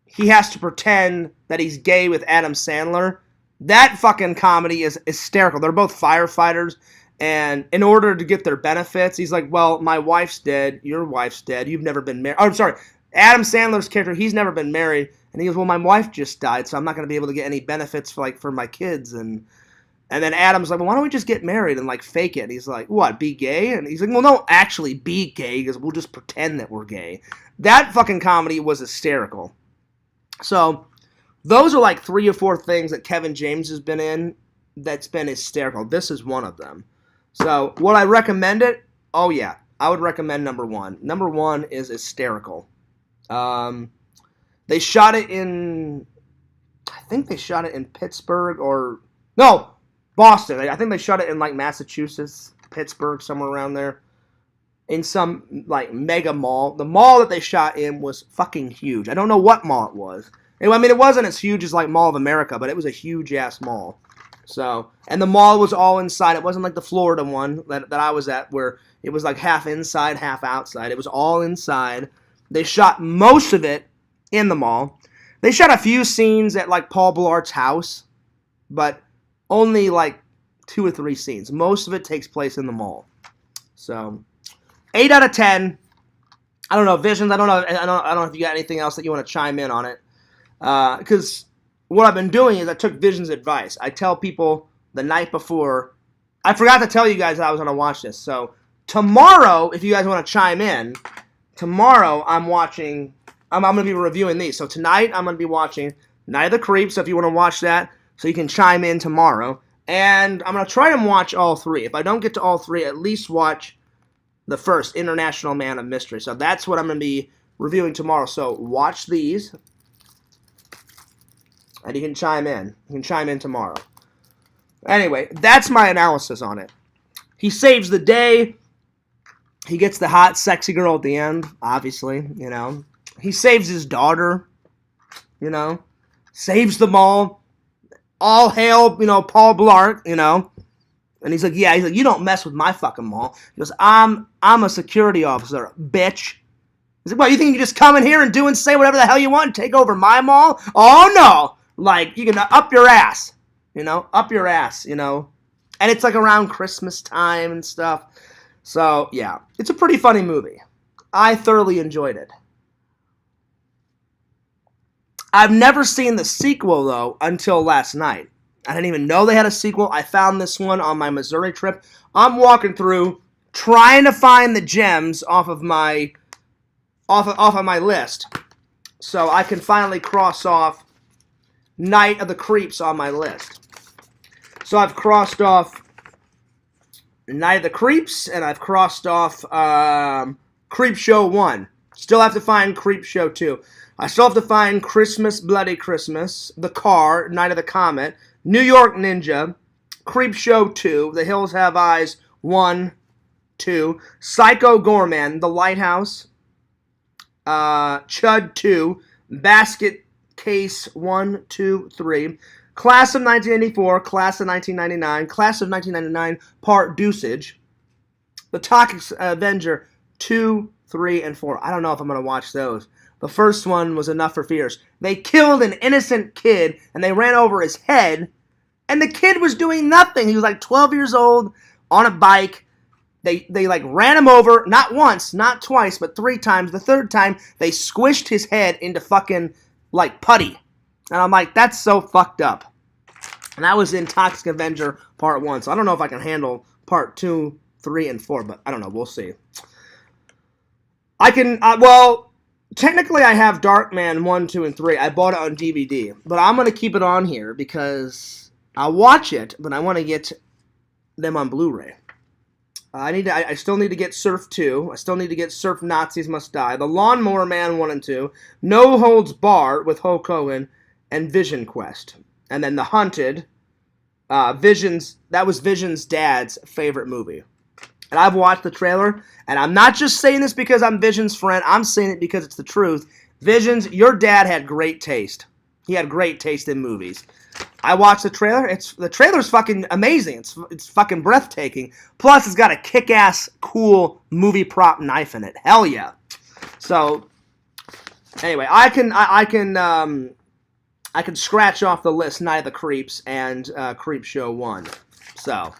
he has to pretend that he's gay with Adam Sandler. That fucking comedy is hysterical. They're both firefighters, and in order to get their benefits, he's like, well, my wife's dead, your wife's dead, you've never been married. Oh, I'm sorry, Adam Sandler's character, he's never been married, and he goes, well, my wife just died, so I'm not going to be able to get any benefits for my kids, and then Adam's like, well, why don't we just get married and, like, fake it? And he's like, what, be gay? And he's like, well, no, actually be gay, because we'll just pretend that we're gay. That fucking comedy was hysterical. So those are like 3 or 4 things that Kevin James has been in that's been hysterical. This is one of them. So would I recommend it? Oh, yeah. I would recommend number 1. Number 1 is hysterical. They shot it in... I think they shot it in Pittsburgh or... No! Boston. I think they shot it in like Massachusetts, Pittsburgh, somewhere around there. In some like mega mall. The mall that they shot in was fucking huge. I don't know what mall it was. Anyway, I mean, it wasn't as huge as like Mall of America, but it was a huge-ass mall. So, and the mall was all inside. It wasn't like the Florida one that I was at where it was like half inside, half outside. It was all inside. They shot most of it in the mall. They shot a few scenes at like Paul Blart's house, but only like 2 or 3 scenes. Most of it takes place in the mall. So, 8 out of 10. I don't know, Visions. I don't know if you got anything else that you want to chime in on it. Because what I've been doing is I took Vision's advice. I tell people the night before. I forgot to tell you guys that I was going to watch this. So tomorrow, if you guys want to chime in, tomorrow I'm watching. I'm going to be reviewing these. So tonight I'm going to be watching Night of the Creeps. So if you want to watch that, so you can chime in tomorrow. And I'm going to try and watch all 3. If I don't get to all 3, at least watch the first, International Man of Mystery. So that's what I'm going to be reviewing tomorrow. So watch these. And you can chime in. You can chime in tomorrow. Anyway, that's my analysis on it. He saves the day. He gets the hot, sexy girl at the end, obviously, you know. He saves his daughter, you know. Saves them all. All hail, you know, Paul Blart, you know. And he's like, yeah, he's like, you don't mess with my fucking mall. He goes, I'm a security officer, bitch. He's like, what, you think you can just come in here and do and say whatever the hell you want and take over my mall? Oh, no. Like, you can up your ass, you know, up your ass, you know. And it's like around Christmas time and stuff. So, yeah, it's a pretty funny movie. I thoroughly enjoyed it. I've never seen the sequel, though, until last night. I didn't even know they had a sequel. I found this one on my Missouri trip. I'm walking through, trying to find the gems off of my list, so I can finally cross off Night of the Creeps on my list. So I've crossed off Night of the Creeps, and I've crossed off Creep Show 1. Still have to find Creep Show 2. I still have to find Christmas, Bloody Christmas, The Car, Night of the Comet, New York Ninja, Creep Show 2, The Hills Have Eyes 1, 2, Psycho Gorman, The Lighthouse, Chud 2, Basket Case 1, 2, 3, Class of 1984, Class of 1999, Class of 1999, Part Dosage, The Toxic Avenger 2, 3, and 4. I don't know if I'm going to watch those. The first one was enough for fears. They killed an innocent kid, and they ran over his head, and the kid was doing nothing. He was like 12 years old, on a bike. They like ran him over, not once, not twice, but 3 times. The third time, they squished his head into fucking, like, putty. And I'm like, that's so fucked up. And that was in Toxic Avenger Part 1, so I don't know if I can handle Part 2, 3, and 4, but I don't know, we'll see. I can, technically I have Darkman 1, 2, and 3. I bought it on DVD, but I'm going to keep it on here because I'll watch it, but I want to get them on Blu-ray. I still need to get Surf 2. I still need to get Surf Nazis Must Die. The Lawnmower Man 1 and 2. No Holds Barred with Hulk Hogan. And Vision Quest. And then The Hunted. Vision's. That was Vision's dad's favorite movie. And I've watched the trailer. And I'm not just saying this because I'm Vision's friend. I'm saying it because it's the truth. Vision's. Your dad had great taste. He had great taste in movies. I watched the trailer. The trailer's fucking amazing. It's fucking breathtaking. Plus, it's got a kick-ass, cool movie prop knife in it. Hell yeah. So, anyway, I can scratch off the list Night of the Creeps and Creep Show 1. So,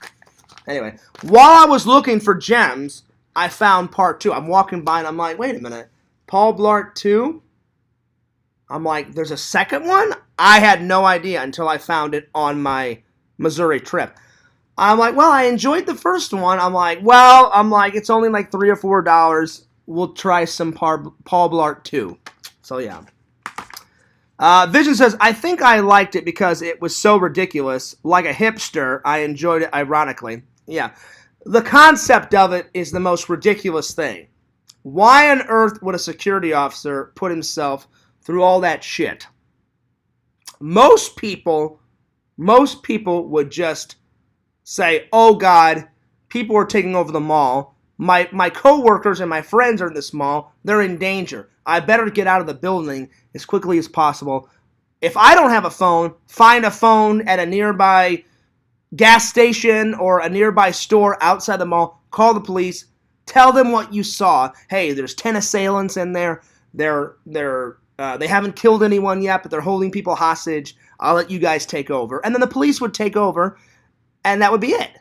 anyway, while I was looking for gems, I found Part 2. I'm walking by and I'm like, wait a minute, Paul Blart 2? I'm like, there's a second one? I had no idea until I found it on my Missouri trip. I'm like, well, I enjoyed the first one. I'm like, it's only like $3 or $4. We'll try some Paul Blart 2. So, yeah. Vision says, I think I liked it because it was so ridiculous. Like a hipster, I enjoyed it ironically. Yeah. The concept of it is the most ridiculous thing. Why on earth would a security officer put himself through all that shit? Most people would just say, oh God, people are taking over the mall. My coworkers and my friends are in this mall. They're in danger. I better get out of the building as quickly as possible. If I don't have a phone, find a phone at a nearby gas station or a nearby store outside the mall, call the police, tell them what you saw. Hey, there's 10 assailants in there. They haven't killed anyone yet, but they're holding people hostage. I'll let you guys take over. And then the police would take over, and that would be it.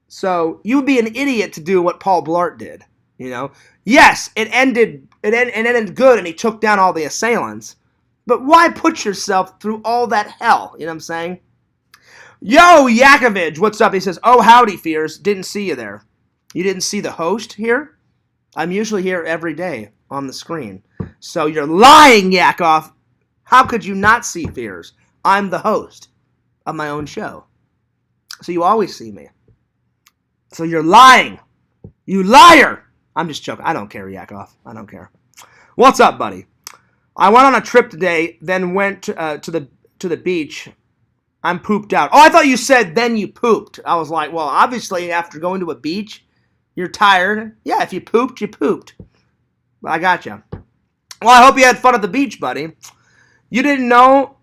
So you would be an idiot to do what Paul Blart did, you know? Yes, it ended good, and he took down all the assailants. But why put yourself through all that hell? You know what I'm saying? Yo, Yakovich, what's up? He says, oh, howdy, Fears. Didn't see you there. You didn't see the host here? I'm usually here every day on the screen. So you're lying, Yakov. How could you not see Fears? I'm the host of my own show. So you always see me. So you're lying. You liar. I'm just joking. I don't care, Yakov. I don't care. What's up, buddy? I went on a trip today, then went to the beach. I'm pooped out. Oh, I thought you said then you pooped. I was like, well, obviously after going to a beach, you're tired. Yeah, if you pooped, you pooped. But I got you. Well, I hope you had fun at the beach, buddy. You didn't know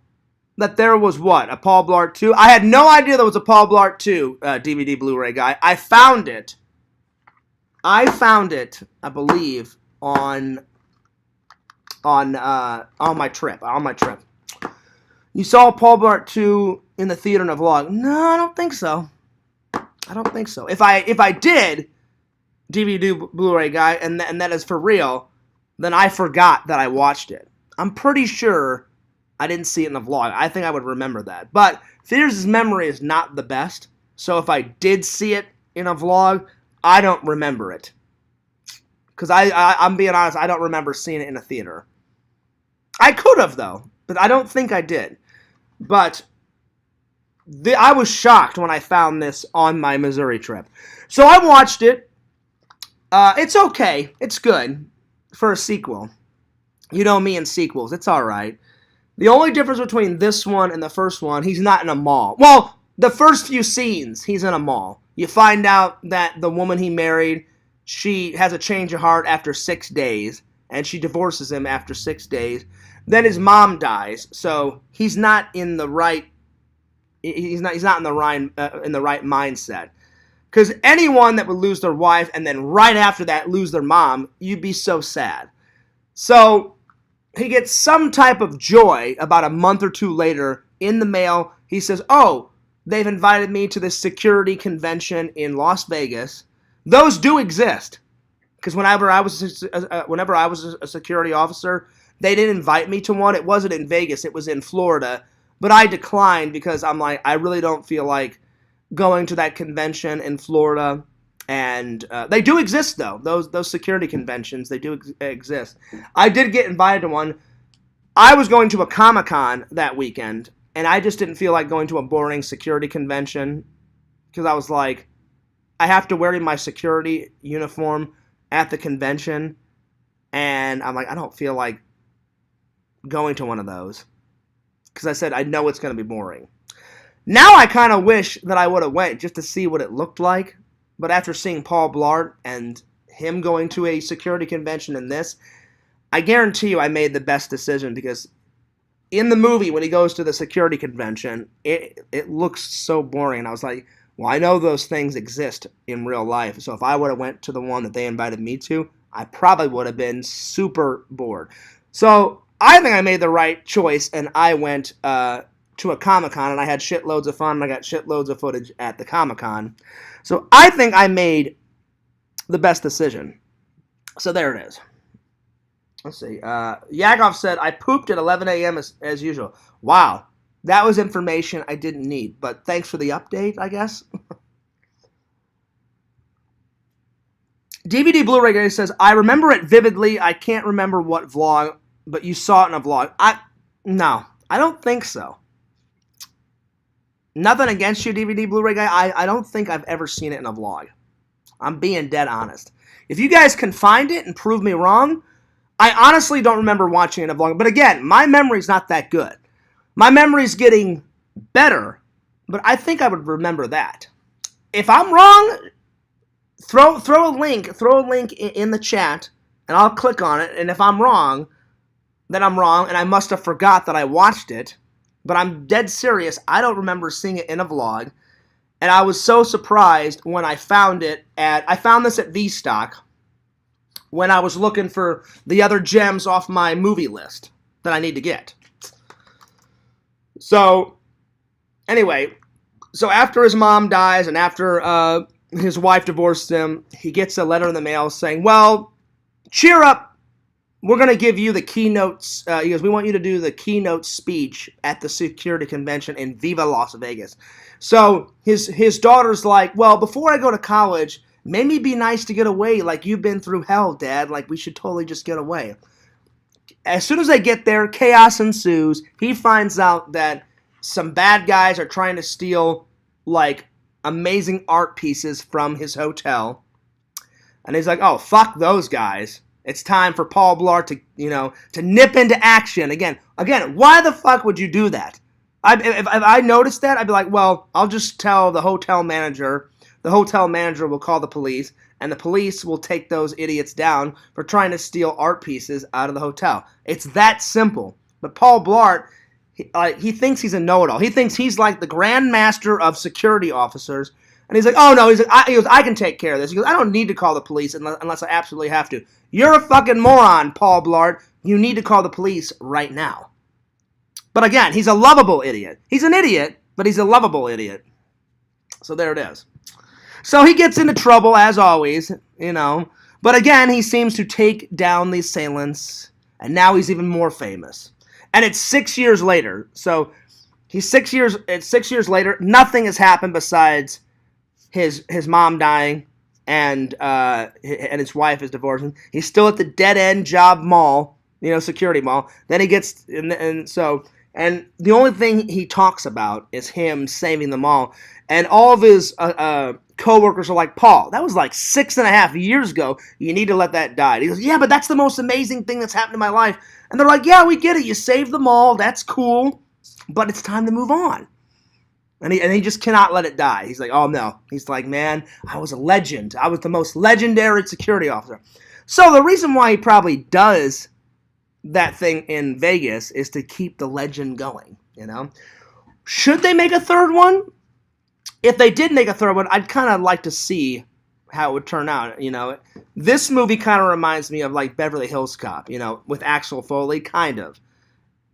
that there was what? A Paul Blart 2? I had no idea there was a Paul Blart 2 DVD Blu-ray guy. I found it, I believe, on my trip. You saw Paul Blart 2 in the theater in a vlog. No, I don't think so. If I did, DVD Blu-ray guy, and that is for real, then I forgot that I watched it. I'm pretty sure I didn't see it in the vlog. I think I would remember that. But Fears' memory is not the best, so if I did see it in a vlog, I don't remember it. Because I'm being honest, I don't remember seeing it in a theater. I could have, though, but I don't think I did. But I was shocked when I found this on my Missouri trip. So I watched it. It's okay. It's good for a sequel. You know me and sequels. It's all right. The only difference between this one and the first one, he's not in a mall. Well, the first few scenes, he's in a mall. You find out that the woman he married, she has a change of heart after 6 days, and she divorces him after 6 days. Then his mom dies, so he's not in the right. He's not in the right mindset. Because anyone that would lose their wife and then right after that lose their mom, you'd be so sad. So he gets some type of joy about a month or two later in the mail. He says, oh, they've invited me to this security convention in Las Vegas. Those do exist. Because whenever I was a security officer, they didn't invite me to one. It wasn't in Vegas. It was in Florida. But I declined because I'm like, I really don't feel like going to that convention in Florida. And they do exist, though. Those security conventions, they do exist. I did get invited to one. I was going to a Comic-Con that weekend, and I just didn't feel like going to a boring security convention because I was like, I have to wear my security uniform at the convention, and I'm like, I don't feel like going to one of those because I said I know it's going to be boring. Now I kind of wish that I would have went just to see what it looked like. But after seeing Paul Blart and him going to a security convention in this, I guarantee you I made the best decision because in the movie when he goes to the security convention, it looks so boring. And I was like, well, I know those things exist in real life. So if I would have went to the one that they invited me to, I probably would have been super bored. So I think I made the right choice, and I went to a Comic-Con, and I had shitloads of fun, and I got shitloads of footage at the Comic-Con. So I think I made the best decision. So there it is. Let's see. Yakov said, I pooped at 11 a.m. as usual. Wow. That was information I didn't need, but thanks for the update, I guess. DVD Blu-ray guy says, I remember it vividly. I can't remember what vlog, but you saw it in a vlog. No, I don't think so. Nothing against you, DVD Blu-ray guy. I don't think I've ever seen it in a vlog. I'm being dead honest. If you guys can find it and prove me wrong, I honestly don't remember watching it in a vlog. But again, my memory's not that good. My memory's getting better, but I think I would remember that. If I'm wrong, throw a link in the chat, and I'll click on it. And if I'm wrong, then I'm wrong, and I must have forgot that I watched it. But I'm dead serious. I don't remember seeing it in a vlog. And I was so surprised when I found it I found this at VStock when I was looking for the other gems off my movie list that I need to get. So, anyway, so after his mom dies and after his wife divorced him, he gets a letter in the mail saying, well, cheer up. We're going to give you the keynotes. He goes, we want you to do the keynote speech at the security convention in Viva Las Vegas. So his daughter's like, well, before I go to college, maybe it'd be nice to get away. Like, you've been through hell, Dad. Like, we should totally just get away. As soon as they get there, chaos ensues. He finds out that some bad guys are trying to steal, like, amazing art pieces from his hotel. And he's like, oh, fuck those guys. It's time for Paul Blart to nip into action. Again, why the fuck would you do that? If I noticed that, I'd be like, well, I'll just tell the hotel manager. The hotel manager will call the police, and the police will take those idiots down for trying to steal art pieces out of the hotel. It's that simple. But Paul Blart, he thinks he's a know-it-all. He thinks he's like the grand master of security officers. And he's like, oh, no. He goes, I can take care of this. He goes, I don't need to call the police unless I absolutely have to. You're a fucking moron, Paul Blart. You need to call the police right now. But again, he's a lovable idiot. He's an idiot, but he's a lovable idiot. So there it is. So he gets into trouble, as always, But again, he seems to take down the assailants, and now he's even more famous. And it's 6 years later. So it's 6 years later. Nothing has happened besides his mom dying and his wife is divorcing. He's still at the dead-end job mall, security mall. Then he gets, and the only thing he talks about is him saving the mall. And all of his co-workers are like, Paul, that was like 6.5 years ago. You need to let that die. He goes, yeah, but that's the most amazing thing that's happened in my life. And they're like, yeah, we get it. You saved the mall. That's cool. But it's time to move on. And he just cannot let it die. He's like, oh, no. He's like, man, I was a legend. I was the most legendary security officer. So the reason why he probably does that thing in Vegas is to keep the legend going, Should they make a third one? If they did make a third one, I'd kind of like to see how it would turn out, This movie kind of reminds me of, like, Beverly Hills Cop, with Axel Foley, kind of.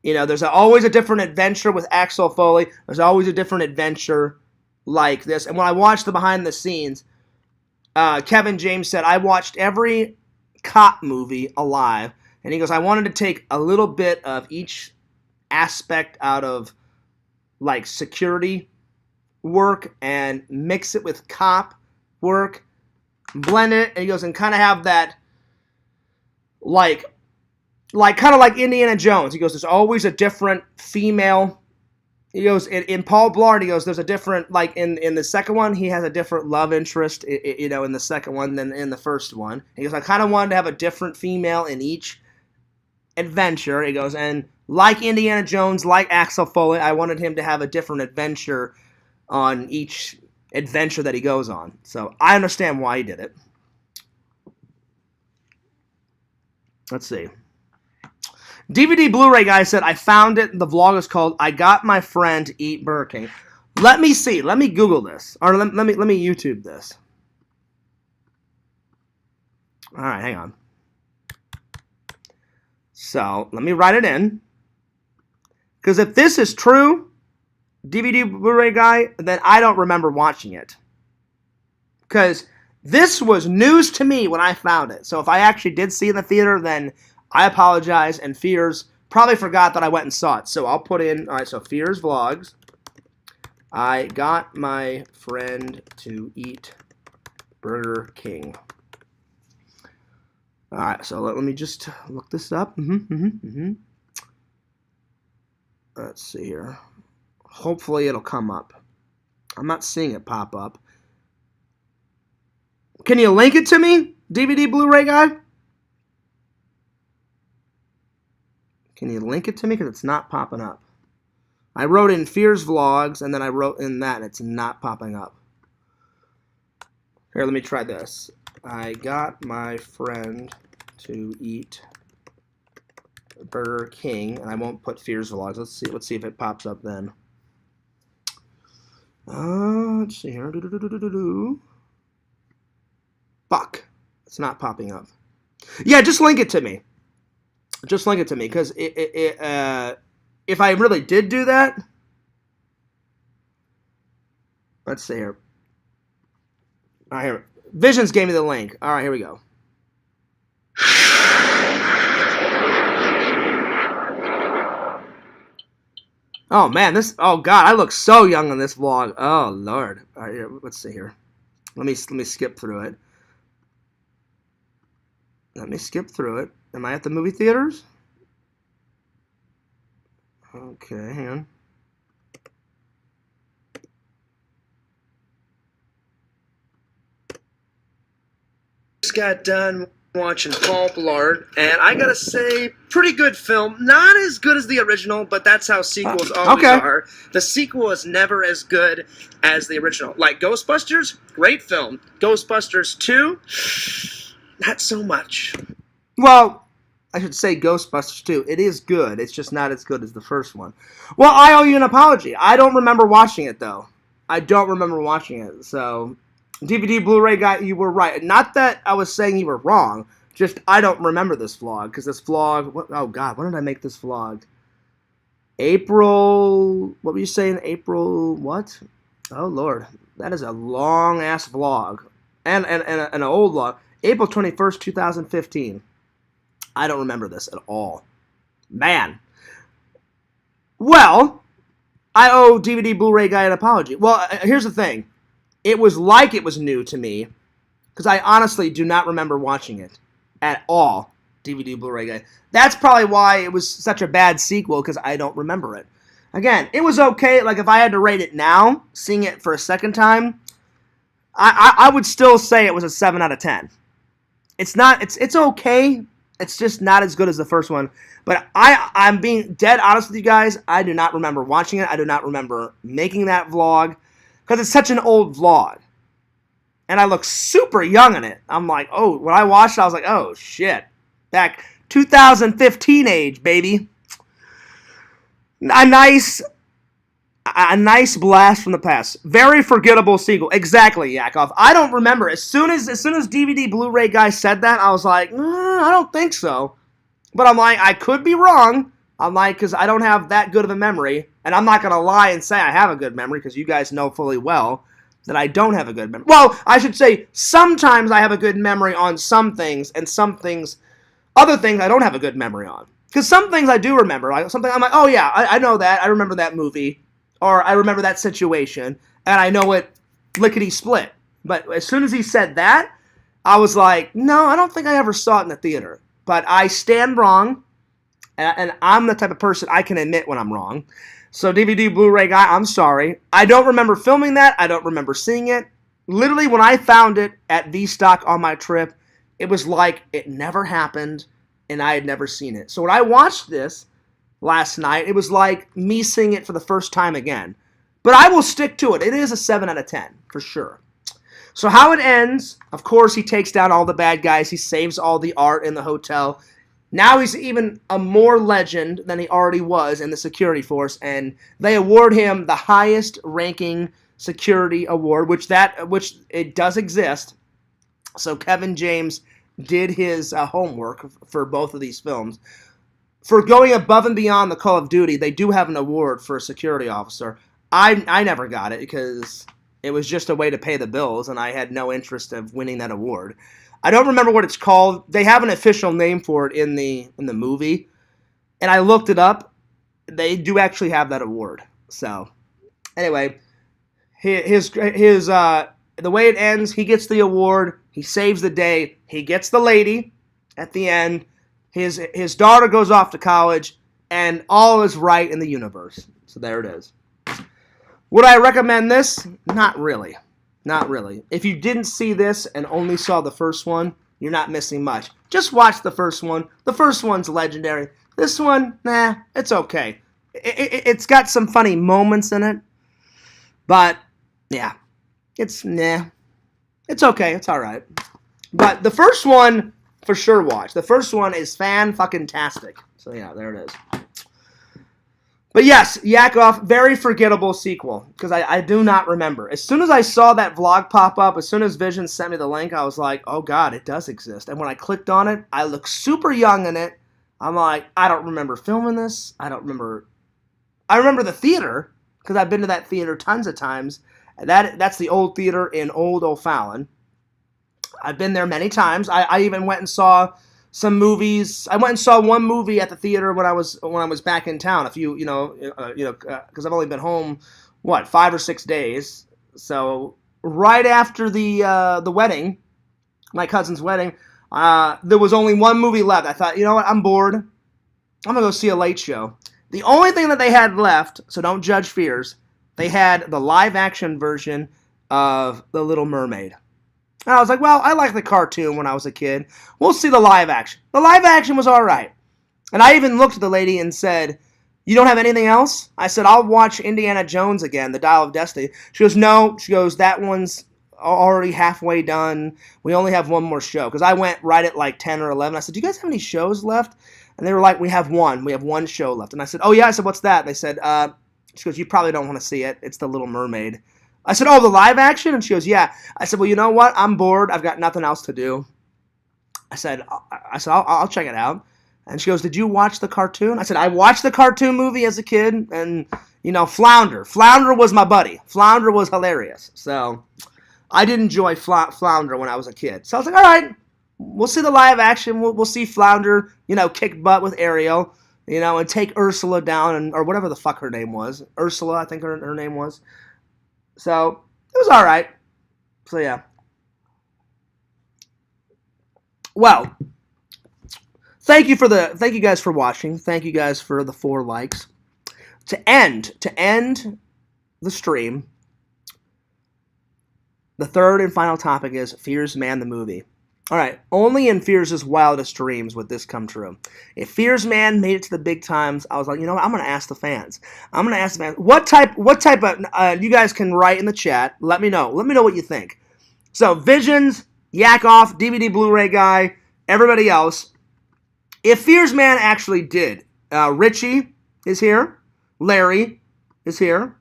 There's always a different adventure with Axel Foley. There's always a different adventure like this. And when I watched the behind the scenes, Kevin James said, I watched every cop movie alive. And he goes, I wanted to take a little bit of each aspect out of, like, security work and mix it with cop work, blend it, and he goes, and kind of have that, like kind of like Indiana Jones. He goes, there's always a different female. He goes, in Paul Blart, he goes, there's a different, like in the second one, he has a different love interest, in the second one than in the first one. He goes, I kind of wanted to have a different female in each adventure. He goes, and like Indiana Jones, like Axel Foley, I wanted him to have a different adventure on each adventure that he goes on. So I understand why he did it. Let's see. DVD Blu-ray guy said, I found it. The vlog is called, I Got My Friend to Eat Burger King. Let me see. Let me Google this. Or let me YouTube this. All right, hang on. So, let me write it in. Because if this is true, DVD Blu-ray guy, then I don't remember watching it. Because this was news to me when I found it. So if I actually did see it in the theater, then I apologize. And Fears probably forgot that I went and saw it. So I'll put in, all right, so Fears Vlogs. I got my friend to eat Burger King. All right, so let me just look this up. Let's see here. Hopefully it'll come up. I'm not seeing it pop up. Can you link it to me, DVD Blu-ray guy? Can you link it to me? Because it's not popping up. I wrote in Fears Vlogs, and then I wrote in that, and it's not popping up. Here, let me try this. I got my friend to eat Burger King, and I won't put Fears Vlogs. Let's see if it pops up then. Let's see here. Fuck. It's not popping up. Yeah, just link it to me. Just link it to me, because if I really did do that, let's see here. All right, here. Visions gave me the link. All right, here we go. Oh man, oh god, I look so young in this vlog. Oh lord. All right, here, let's see here. Let me skip through it. Let me skip through it. Am I at the movie theaters? Okay, hang on. Just got done watching Blart, and I gotta say, pretty good film. Not as good as the original, but that's how sequels always are. The sequel is never as good as the original. Like Ghostbusters, great film. Ghostbusters 2, not so much. Well, I should say Ghostbusters 2. It is good. It's just not as good as the first one. Well, I owe you an apology. I don't remember watching it, though. I don't remember watching it, so... DVD Blu-ray guy, you were right. Not that I was saying you were wrong. Just, I don't remember this vlog. Because this vlog... oh, God. When did I make this vlog? April... what were you saying? April... what? Oh, Lord. That is a long-ass vlog. And an old vlog. April 21st, 2015. I don't remember this at all. Man. Well, I owe DVD Blu-ray guy an apology. Well, here's the thing. It was like it was new to me, because I honestly do not remember watching it at all, DVD Blu-ray guy. That's probably why it was such a bad sequel, because I don't remember it. Again, it was okay. Like, if I had to rate it now, seeing it for a second time, I would still say it was a 7 out of 10. It's not, it's okay. It's just not as good as the first one. But I'm being dead honest with you guys. I do not remember watching it. I do not remember making that vlog. Because it's such an old vlog. And I look super young in it. I'm like, oh, when I watched it, I was like, oh, shit. Back 2015 age, baby. A nice blast from the past. Very forgettable sequel. Exactly, Yakov. I don't remember. As soon as DVD Blu-ray guy said that, I was like, I don't think so. But I'm like, I could be wrong. I'm like, because I don't have that good of a memory. And I'm not going to lie and say I have a good memory, because you guys know fully well that I don't have a good memory. Well, I should say, sometimes I have a good memory on some things, and other things I don't have a good memory on. Because some things I do remember. Like, something I'm like, oh yeah, I know that. I remember that movie. Or I remember that situation. And I know it lickety-split. But as soon as he said that, I was like, no, I don't think I ever saw it in the theater. But I stand wrong. And I'm the type of person I can admit when I'm wrong. So DVD Blu-ray guy, I'm sorry. I don't remember filming that. I don't remember seeing it. Literally, when I found it at V-Stock on my trip, it was like it never happened and I had never seen it. So when I watched this last night, it was like me seeing it for the first time again. But I will stick to it. It is a 7 out of 10, for sure. So how it ends, of course, he takes down all the bad guys. He saves all the art in the hotel. Now he's even a more legend than he already was in the security force, and they award him the highest ranking security award, which it does exist. So Kevin James did his homework for both of these films. For going above and beyond the Call of Duty, they do have an award for a security officer. I never got it because it was just a way to pay the bills, and I had no interest of winning that award. I don't remember what it's called. They have an official name for it in the movie, and I looked it up. They do actually have that award. So, anyway, the way it ends, he gets the award. He saves the day. He gets the lady at the end. His daughter goes off to college, and all is right in the universe. So there it is. Would I recommend this? Not really. Not really. If you didn't see this and only saw the first one, you're not missing much. Just watch the first one. The first one's legendary. This one, nah, it's okay. It's got some funny moments in it, but yeah, it's okay. It's all right. But the first one, for sure, watch. The first one is fan-fucking-tastic. So yeah, there it is. But yes, Yakov, very forgettable sequel, because I do not remember. As soon as I saw that vlog pop up, as soon as Vision sent me the link, I was like, oh god, it does exist. And when I clicked on it, I looked super young in it. I'm like, I don't remember filming this. I remember the theater, because I've been to that theater tons of times. That's the old theater in Old O'Fallon. I've been there many times. I even went and saw some movies. I went and saw one movie at the theater when I was back in town. Because I've only been home 5 or 6 days. So right after the wedding, my cousin's wedding, there was only one movie left. I thought, you know what, I'm bored. I'm gonna go see a late show. The only thing that they had left, so don't judge Fears, they had the live action version of The Little Mermaid. And I was like, well, I liked the cartoon when I was a kid. We'll see the live action. The live action was all right. And I even looked at the lady and said, you don't have anything else? I said, I'll watch Indiana Jones again, The Dial of Destiny. She goes, no. She goes, that one's already halfway done. We only have one more show. Because I went right at like 10 or 11. I said, do you guys have any shows left? And they were like, we have one. We have one show left. And I said, oh, yeah. I said, what's that? And they said, she goes, you probably don't want to see it. It's The Little Mermaid. I said, oh, the live action? And she goes, yeah. I said, well, you know what? I'm bored. I've got nothing else to do. I said, I'll check it out. And she goes, did you watch the cartoon? I said, I watched the cartoon movie as a kid. And, Flounder. Flounder was my buddy. Flounder was hilarious. So I did enjoy Flounder when I was a kid. So I was like, all right, we'll see the live action. We'll see Flounder, kick butt with Ariel, and take Ursula down, or whatever the fuck her name was. Ursula, I think her name was. So it was all right. So yeah. Well, thank you guys for watching. Thank you guys for the 4 likes. To end the stream, the third and final topic is Fearsman the movie. All right, only in Fears' wildest dreams would this come true. If Fearsman made it to the big times, I was like, you know what? I'm going to ask the fans. What type of, you guys can write in the chat. Let me know. Let me know what you think. So, Visions, Yakov, DVD Blu-ray guy, everybody else. If Fearsman actually did, Richie is here. Larry is here.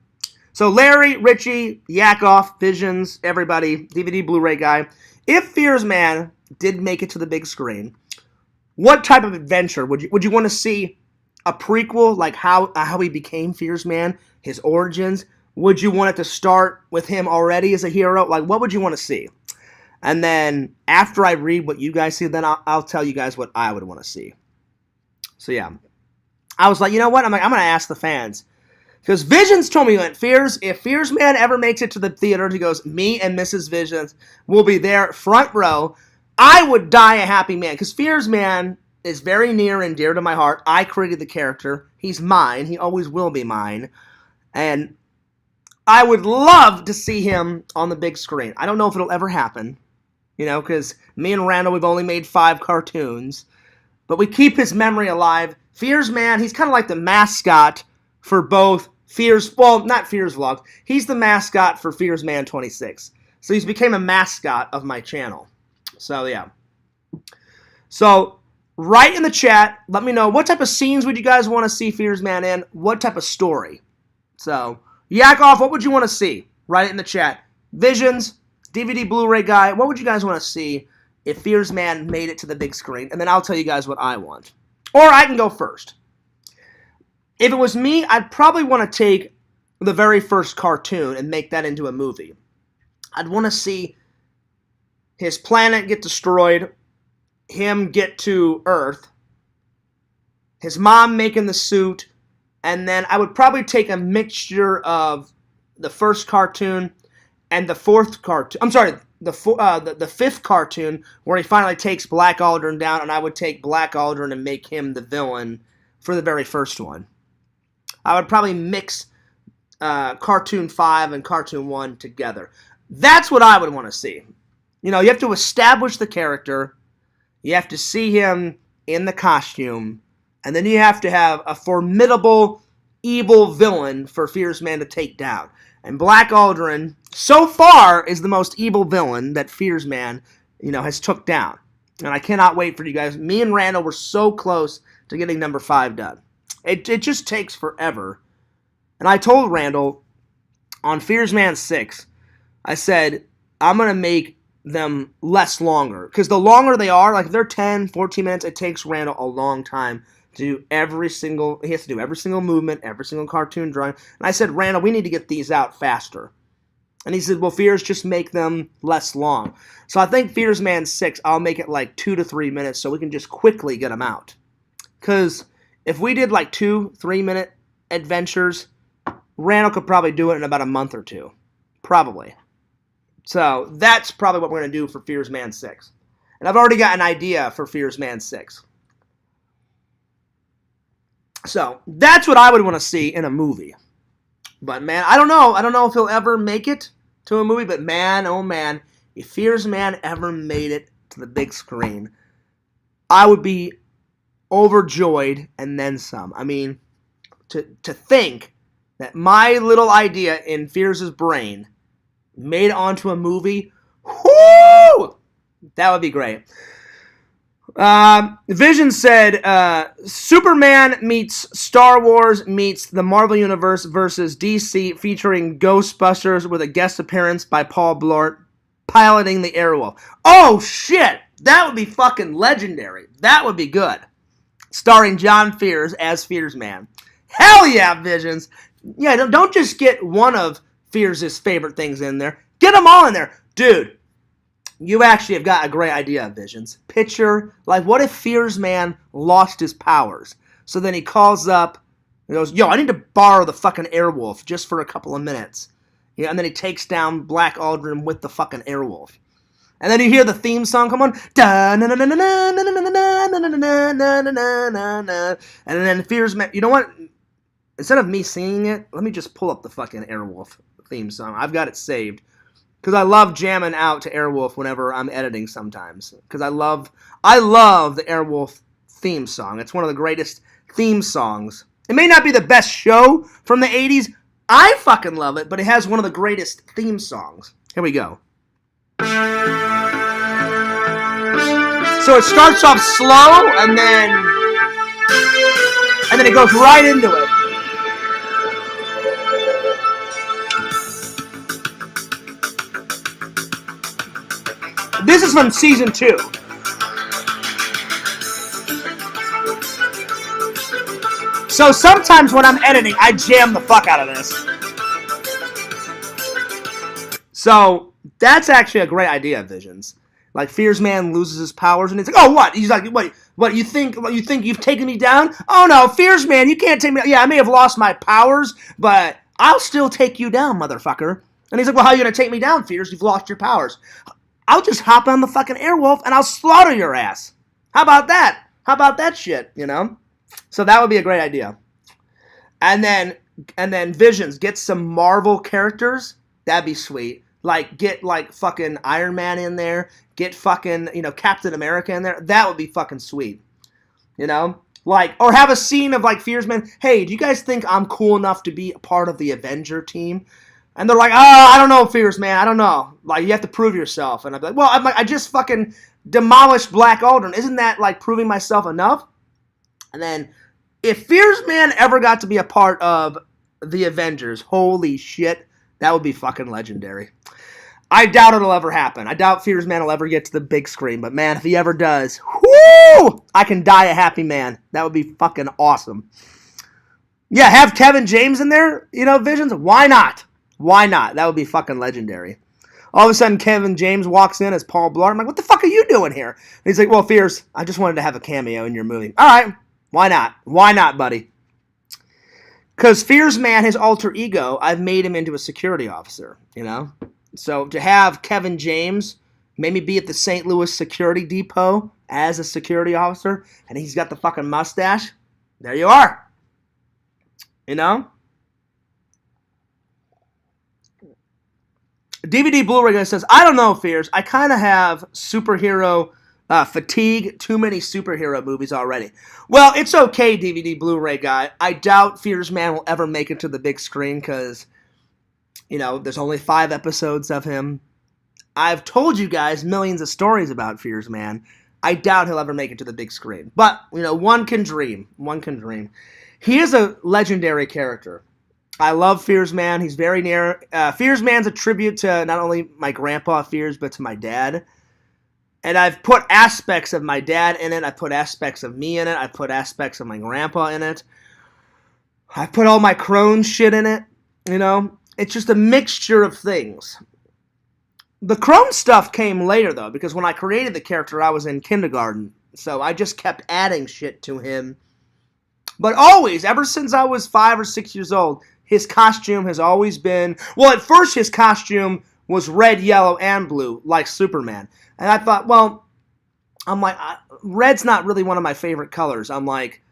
So, Larry, Richie, Yakov, Visions, everybody, DVD Blu-ray guy. If Fearsman did make it to the big screen, what type of adventure would you want to see? A prequel, like how he became Fearsman, his origins? Would you want it to start with him already as a hero? Like, what would you want to see? And then after I read what you guys see, then I'll tell you guys what I would want to see. So yeah, I was like, you know what? I'm going to ask the fans. Because Visions told me, if Fearsman ever makes it to the theater, he goes, me and Mrs. Visions will be there front row. I would die a happy man. Because Fearsman is very near and dear to my heart. I created the character. He's mine. He always will be mine. And I would love to see him on the big screen. I don't know if it'll ever happen. Because me and Randall, we've only made 5 cartoons. But we keep his memory alive. Fearsman, he's kind of like the mascot for both not Fears Vlogs. He's the mascot for Fearsman 26. So he's became a mascot of my channel. So yeah. So write in the chat. Let me know what type of scenes would you guys want to see Fearsman in. What type of story. So Yakov, what would you want to see? Write it in the chat. Visions, DVD Blu-ray guy. What would you guys want to see if Fearsman made it to the big screen? And then I'll tell you guys what I want. Or I can go first. If it was me, I'd probably want to take the very first cartoon and make that into a movie. I'd want to see his planet get destroyed, him get to Earth, his mom making the suit, and then I would probably take a mixture of the first cartoon and the fourth cartoon. I'm sorry, the fifth cartoon where he finally takes Black Aldrin down, and I would take Black Aldrin and make him the villain for the very first one. I would probably mix Cartoon 5 and Cartoon 1 together. That's what I would want to see. You have to establish the character. You have to see him in the costume. And then you have to have a formidable, evil villain for Fearsman to take down. And Black Aldrin, so far, is the most evil villain that Fearsman, has took down. And I cannot wait for you guys. Me and Randall were so close to getting number 5 done. It just takes forever. And I told Randall on Fearsman 6, I said, I'm going to make them less longer. Because the longer they are, like if they're 10, 14 minutes, it takes Randall a long time to do he has to do every single movement, every single cartoon drawing. And I said, Randall, we need to get these out faster. And he said, well, Fears, just make them less long. So I think Fearsman 6, I'll make it like 2 to 3 minutes so we can just quickly get them out. Because if we did like 2-3 minute adventures, Randall could probably do it in about a month or two. Probably. So that's probably what we're going to do for Fearsman 6. And I've already got an idea for Fearsman 6. So that's what I would want to see in a movie. But man, I don't know. I don't know if he'll ever make it to a movie. But man, oh man, if Fearsman ever made it to the big screen, I would be overjoyed and then some. I mean, to think that my little idea in Fears' brain made it onto a movie, whoo! That would be great. Vision said, Superman meets Star Wars meets the Marvel Universe versus DC featuring Ghostbusters with a guest appearance by Paul Blart piloting the Airwolf. Oh, shit! That would be fucking legendary. That would be good. Starring John Fears as Fearsman. Hell yeah, Visions! Yeah, don't just get one of Fears' favorite things in there. Get them all in there. Dude, you actually have got a great idea, Visions. Picture, like, what if Fearsman lost his powers? So then he calls up and goes, yo, I need to borrow the fucking Airwolf just for a couple of minutes. Yeah, and then he takes down Black Aldrin with the fucking Airwolf. And then you hear the theme song come on. And then Fearsman, you know what? Instead of me singing it, let me just pull up the fucking Airwolf theme song. I've got it saved. Because I love jamming out to Airwolf whenever I'm editing sometimes. Because I love the Airwolf theme song. It's one of the greatest theme songs. It may not be the best show from the 80s. I fucking love it, but it has one of the greatest theme songs. Here we go. So it starts off slow, and then it goes right into it. This is from season 2. So sometimes when I'm editing, I jam the fuck out of this. So that's actually a great idea, Visions. Like Fearsman loses his powers, and he's like, "Oh, what?" He's like, "What? You think you've taken me down? Oh no, Fearsman, you can't take me down. Yeah, I may have lost my powers, but I'll still take you down, motherfucker." And he's like, "Well, how are you gonna take me down, Fears? You've lost your powers." I'll just hop on the fucking Airwolf and I'll slaughter your ass. How about that? How about that shit, you know? So that would be a great idea. And then Visions, get some Marvel characters. That'd be sweet. Like, get, like, fucking Iron Man in there. Get fucking, Captain America in there. That would be fucking sweet. You know? Like, or have a scene of, like, Fearsman. Hey, do you guys think I'm cool enough to be a part of the Avenger team? And they're like, I don't know, Fearsman, I don't know. Like, you have to prove yourself. And I'd be like, well, I just fucking demolished Black Aldrin. Isn't that, like, proving myself enough? And then, if Fearsman ever got to be a part of the Avengers, holy shit, that would be fucking legendary. I doubt it'll ever happen. I doubt Fearsman will ever get to the big screen. But, man, if he ever does, whoo! I can die a happy man. That would be fucking awesome. Yeah, have Kevin James in there, Visions? Why not? Why not? That would be fucking legendary. All of a sudden, Kevin James walks in as Paul Blart. I'm like, what the fuck are you doing here? And he's like, well, Fears, I just wanted to have a cameo in your movie. All right. Why not? Why not, buddy? Because Fearsman, his alter ego, I've made him into a security officer, So to have Kevin James maybe be at the St. Louis Security Depot as a security officer, and he's got the fucking mustache, there you are. DVD Blu-ray guy says, I don't know, Fears. I kind of have superhero fatigue. Too many superhero movies already. Well, it's okay, DVD Blu-ray guy. I doubt Fearsman will ever make it to the big screen because, there's only 5 episodes of him. I've told you guys millions of stories about Fearsman. I doubt he'll ever make it to the big screen. But, one can dream. One can dream. He is a legendary character. I love Fearsman. He's very near. Fearsman's a tribute to not only my grandpa Fears, but to my dad. And I've put aspects of my dad in it. I put aspects of me in it. I put aspects of my grandpa in it. I put all my crone shit in it. You know? It's just a mixture of things. The crone stuff came later, though, because when I created the character, I was in kindergarten. So I just kept adding shit to him. But always, ever since I was 5 or 6 years old, his costume has always been... Well, at first his costume was red, yellow, and blue, like Superman. And I thought, well, I'm like, red's not really one of my favorite colors. I'm like,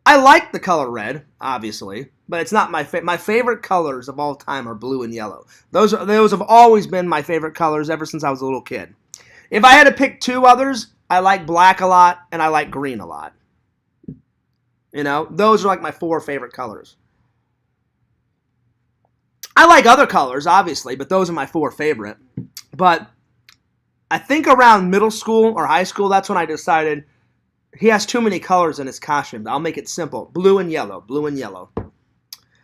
I like the color red, obviously, but it's not my favorite. My favorite colors of all time are blue and yellow. Those have always been my favorite colors ever since I was a little kid. If I had to pick two others, I like black a lot, and I like green a lot. You know, those are like my 4 favorite colors. I like other colors, obviously, but those are my 4 favorite. But I think around middle school or high school, that's when I decided he has too many colors in his costume. I'll make it simple. Blue and yellow, blue and yellow.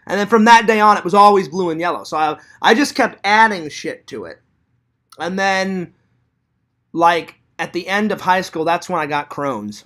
And then from that day on, it was always blue and yellow. So I just kept adding shit to it. And then, like, at the end of high school, that's when I got Crohn's.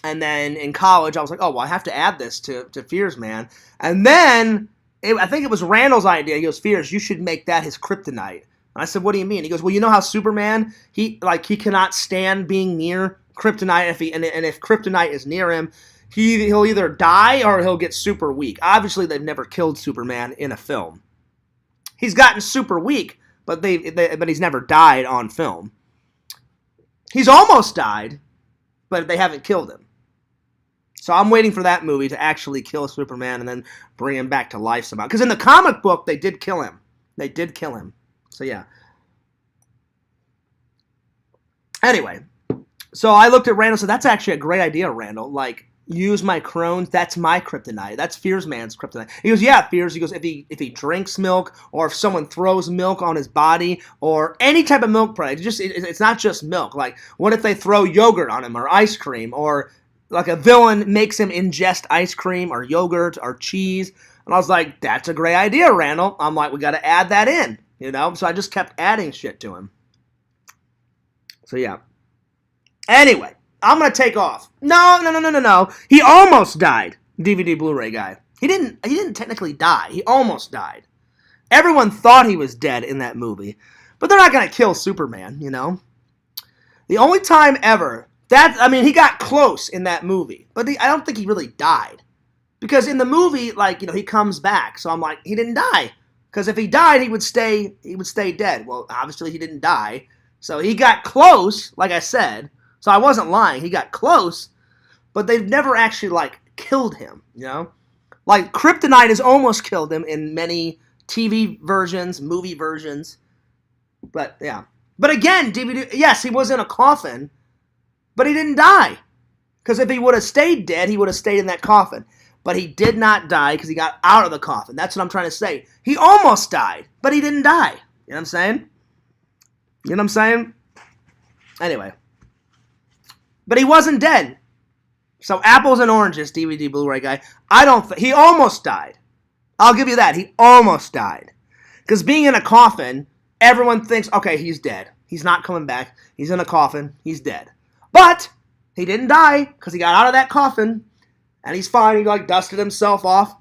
And then in college, I was like, oh, well, I have to add this to Fearsman. And then, I think it was Randall's idea. He goes, Fears, you should make that his kryptonite. And I said, what do you mean? He goes, well, you know how Superman, he cannot stand being near kryptonite. If kryptonite is near him, he'll either die or he'll get super weak. Obviously, they've never killed Superman in a film. He's gotten super weak, but he's never died on film. He's almost died, but they haven't killed him. So I'm waiting for that movie to actually kill Superman and then bring him back to life somehow. Because in the comic book, they did kill him. They did kill him. So yeah. Anyway, so I looked at Randall and said, that's actually a great idea, Randall. Like, use my Crohn's. That's my kryptonite. That's Fearsman's kryptonite. He goes, yeah, Fears. He goes, if he drinks milk or if someone throws milk on his body or any type of milk product, it's not just milk. Like, what if they throw yogurt on him or ice cream or like a villain makes him ingest ice cream or yogurt or cheese? And I was like, that's a great idea, Randall. I'm like, we got to add that in, you know? So I just kept adding shit to him. So yeah. Anyway, I'm going to take off. No. He almost died, DVD Blu-ray guy. He didn't technically die. He almost died. Everyone thought he was dead in that movie. But they're not going to kill Superman, you know? The only time ever... he got close in that movie. But I don't think he really died. Because in the movie, like, you know, he comes back. So I'm like, he didn't die. Because if he died, he would stay dead. Well, obviously he didn't die. So he got close, like I said. So I wasn't lying. He got close. But they've never actually, like, killed him, you know? Like, Kryptonite has almost killed him in many TV versions, movie versions. But, yeah. But again, DVD, yes, he was in a coffin. But he didn't die. Because if he would have stayed dead, he would have stayed in that coffin. But he did not die because he got out of the coffin. That's what I'm trying to say. He almost died, but he didn't die. You know what I'm saying? You know what I'm saying? Anyway. But he wasn't dead. So apples and oranges, DVD Blu-ray guy. He almost died. I'll give you that. He almost died. Because being in a coffin, everyone thinks, okay, he's dead. He's not coming back. He's in a coffin. He's dead. But he didn't die because he got out of that coffin. And he's fine. He, like, dusted himself off.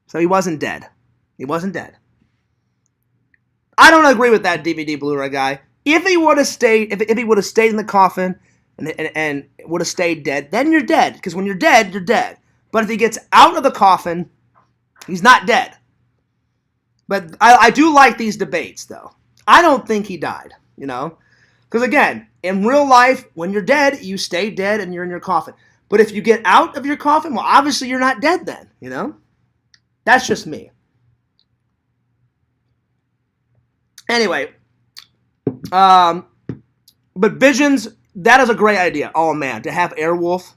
So he wasn't dead. He wasn't dead. I don't agree with that DVD Blu-ray guy. If he would have stayed, if he would have stayed in the coffin and would have stayed dead, then you're dead. Because when you're dead, you're dead. But if he gets out of the coffin, he's not dead. But I do like these debates, though. I don't think he died, you know? Because, again, in real life, when you're dead, you stay dead and you're in your coffin. But if you get out of your coffin, well, obviously you're not dead then, you know? That's just me. Anyway, but Visions, that is a great idea. Oh, man, to have Airwolf,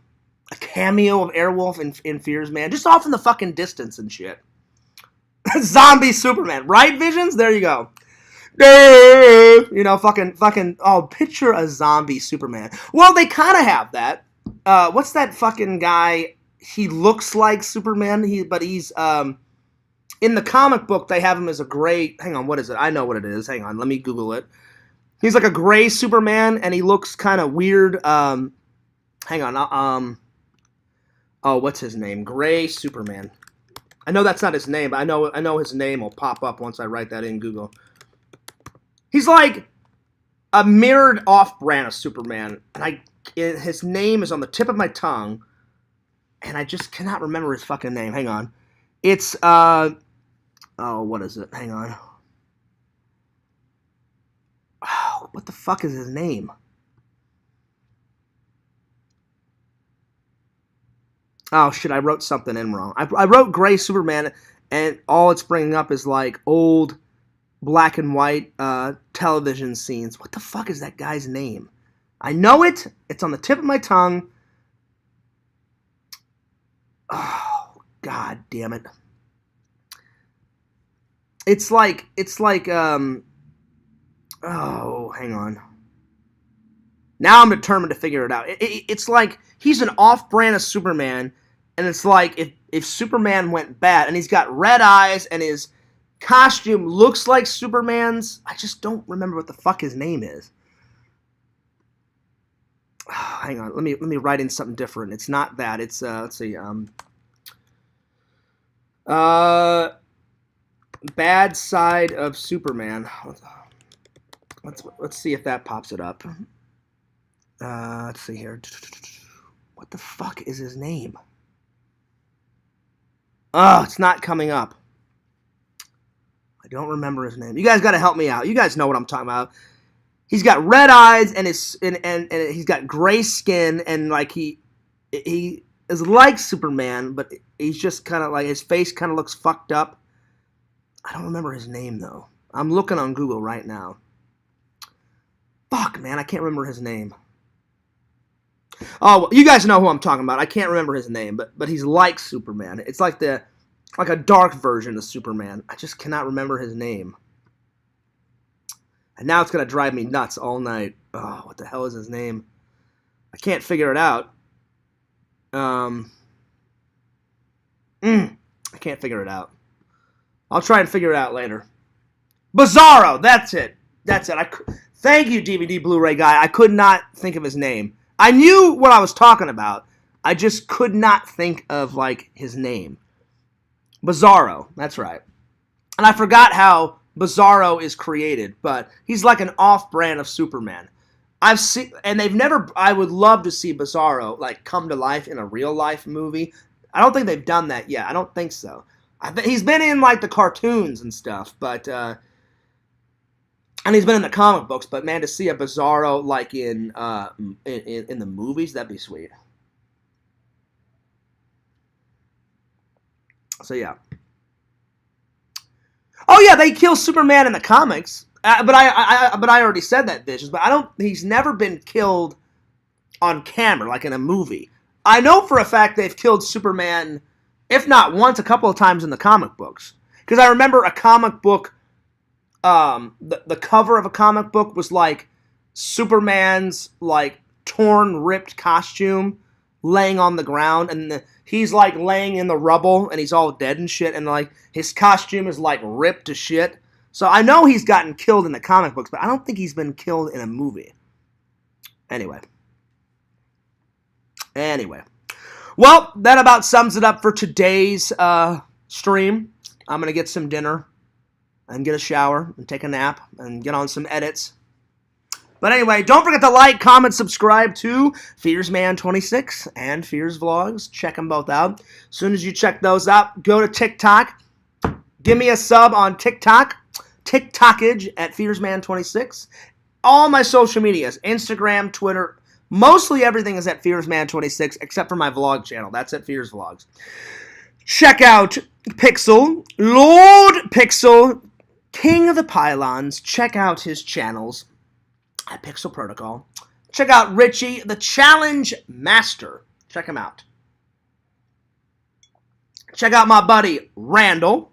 a cameo of Airwolf in Fearsman, just off in the fucking distance and shit. Zombie Superman, right, Visions? There you go. You know, fucking, oh, picture a zombie Superman. Well, they kind of have that. What's that fucking guy? he looks like Superman. But he's in the comic book they have him as a gray. Hang on, what is it? I know what it is. Hang on, let me Google it. He's like a gray Superman, and he looks kind of weird. Hang on. Oh, what's his name? Gray Superman. I know that's not his name, but I know his name will pop up once I write that in Google. He's like a mirrored off-brand of Superman, and his name is on the tip of my tongue, and I just cannot remember his fucking name. Hang on. It's what is it? Hang on. Oh, what the fuck is his name? Oh, shit, I wrote something in wrong. I wrote Gray Superman, and all it's bringing up is, like, old black and white television scenes. What the fuck is that guy's name? I know it. It's on the tip of my tongue. Oh, god damn it. It's like, oh, hang on. Now I'm determined to figure it out. It's like he's an off-brand of Superman, and it's like if Superman went bad, and he's got red eyes, and his costume looks like Superman's. I just don't remember what the fuck his name is. Oh, hang on, let me write in something different. It's not that. It's let's see. Bad side of Superman. Let's see if that pops it up. Let's see here. What the fuck is his name? Oh, it's not coming up. I don't remember his name. You guys got to help me out. You guys know what I'm talking about. He's got red eyes and he's got gray skin, and like he is like Superman, but he's just kind of like, his face kind of looks fucked up. I don't remember his name though. I'm looking on Google right now. Fuck, man, I can't remember his name. Oh, well, you guys know who I'm talking about. I can't remember his name, but he's like Superman. It's like a dark version of Superman. I just cannot remember his name. And now it's going to drive me nuts all night. Oh, what the hell is his name? I can't figure it out. I can't figure it out. I'll try and figure it out later. Bizarro, that's it. Thank you, DVD Blu-ray guy. I could not think of his name. I knew what I was talking about. I just could not think of, like, his name. Bizarro, that's right. And I forgot how Bizarro is created, but he's like an off-brand of Superman. I've seen, and I would love to see Bizarro, like, come to life in a real-life movie. I don't think they've done that yet. I don't think so. He's been in, like, the cartoons and stuff, but, and he's been in the comic books, but, man, to see a Bizarro, like, in the movies, that'd be sweet. So, yeah. Oh, yeah, they kill Superman in the comics, but I already said that, bitches, but he's never been killed on camera, like in a movie. I know for a fact they've killed Superman, if not once, a couple of times in the comic books. Because I remember a comic book, the cover of a comic book was like Superman's like torn, ripped costume laying on the ground, and he's like laying in the rubble, and he's all dead and shit, and like his costume is like ripped to shit. So I know he's gotten killed in the comic books, but I don't think he's been killed in a movie. Anyway. Well, that about sums it up for today's stream. I'm going to get some dinner and get a shower and take a nap and get on some edits. But anyway, don't forget to like, comment, subscribe to Fearsman26 and Fears Vlogs. Check them both out. As soon as you check those out, go to TikTok. Give me a sub on TikTok. TikTokage at Fearsman26. All my social medias, Instagram, Twitter, mostly everything is at Fearsman26, except for my vlog channel. That's at Fears Vlogs. Check out Pixel, Lord Pixel, King of the Pylons. Check out his channels at Pixel Protocol. Check out Richie, the Challenge Master. Check him out. Check out my buddy Randall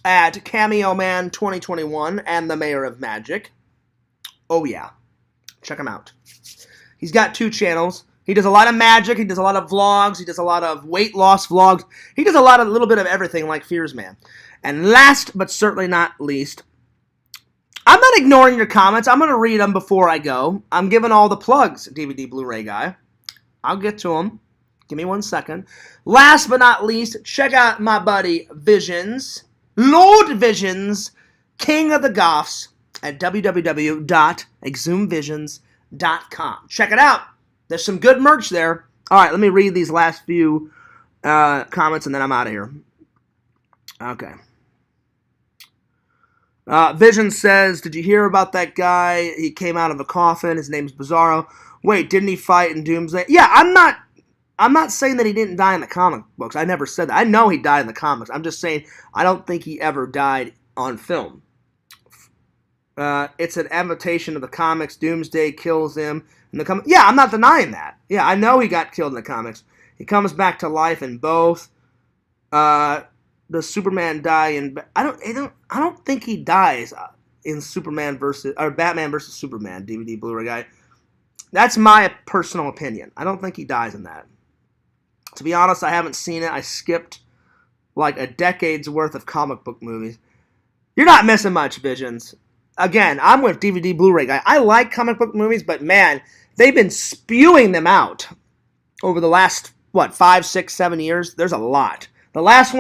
at Cameo Man 2021 and the Mayor of Magic. Oh yeah, check him out. He's got 2 channels. He does a lot of magic. He does a lot of vlogs. He does a lot of weight loss vlogs. He does a little bit of everything like Fearsman. And last but certainly not least, I'm not ignoring your comments. I'm going to read them before I go. I'm giving all the plugs, DVD Blu-ray guy. I'll get to them. Give me 1 second. Last but not least, check out my buddy Visions, Lord Visions, King of the Goths, at www.exhumvisions.com. Check it out. There's some good merch there. All right, let me read these last few comments, and then I'm out of here. Okay. Vision says, did you hear about that guy? He came out of a coffin. His name's Bizarro. Wait, didn't he fight in Doomsday? Yeah, I'm not saying that he didn't die in the comic books. I never said that. I know he died in the comics. I'm just saying I don't think he ever died on film. It's an imitation of the comics. Doomsday kills him in the comics. Yeah, I'm not denying that. Yeah, I know he got killed in the comics. He comes back to life in both. Does Superman die in? I don't think he dies in Batman versus Superman DVD Blu-ray guy. That's my personal opinion. I don't think he dies in that. To be honest, I haven't seen it. I skipped like a decade's worth of comic book movies. You're not missing much, Visions. Again, I'm with DVD Blu-ray guy. I like comic book movies, but man, they've been spewing them out over the last 5, 6, 7 years. There's a lot. The last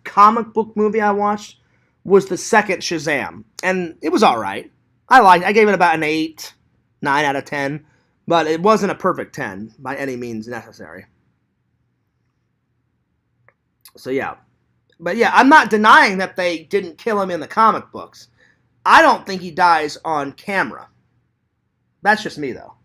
comic book movie I watched was the second Shazam, and it was all right. I gave it about an 8, 9 out of 10, but it wasn't a perfect 10 by any means necessary. So yeah. But yeah, I'm not denying that they didn't kill him in the comic books. I don't think he dies on camera. That's just me, though.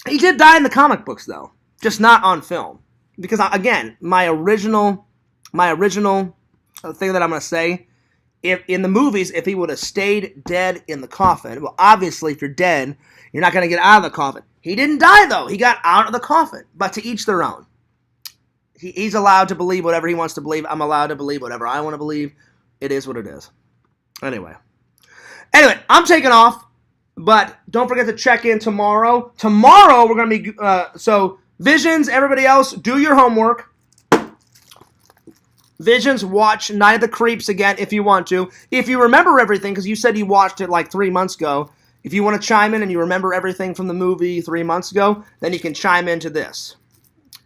He did die in the comic books, though. Just not on film. Because, again, my original thing that I'm going to say, if in the movies, if he would have stayed dead in the coffin, well, obviously, if you're dead, you're not going to get out of the coffin. He didn't die, though. He got out of the coffin. But to each their own. He's allowed to believe whatever he wants to believe. I'm allowed to believe whatever I want to believe. It is what it is. Anyway, I'm taking off. But don't forget to check in tomorrow. Tomorrow, we're going to be... So, Visions, everybody else, do your homework. Visions, watch Night of the Creeps again if you want to. If you remember everything, because you said you watched it like 3 months ago. If you want to chime in and you remember everything from the movie 3 months ago, then you can chime into this.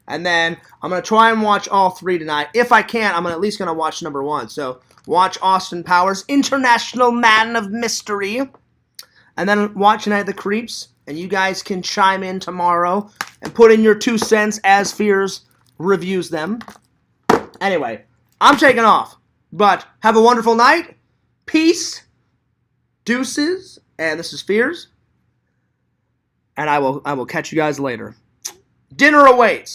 And then I'm going to try and watch all 3 tonight. If I can, I'm at least going to watch number 1. So, watch Austin Powers, International Man of Mystery. And then watch Night of the Creeps. And you guys can chime in tomorrow and put in your 2 cents as Fears reviews them. Anyway, I'm taking off. But have a wonderful night. Peace. Deuces. And this is Fears. And I will catch you guys later. Dinner awaits.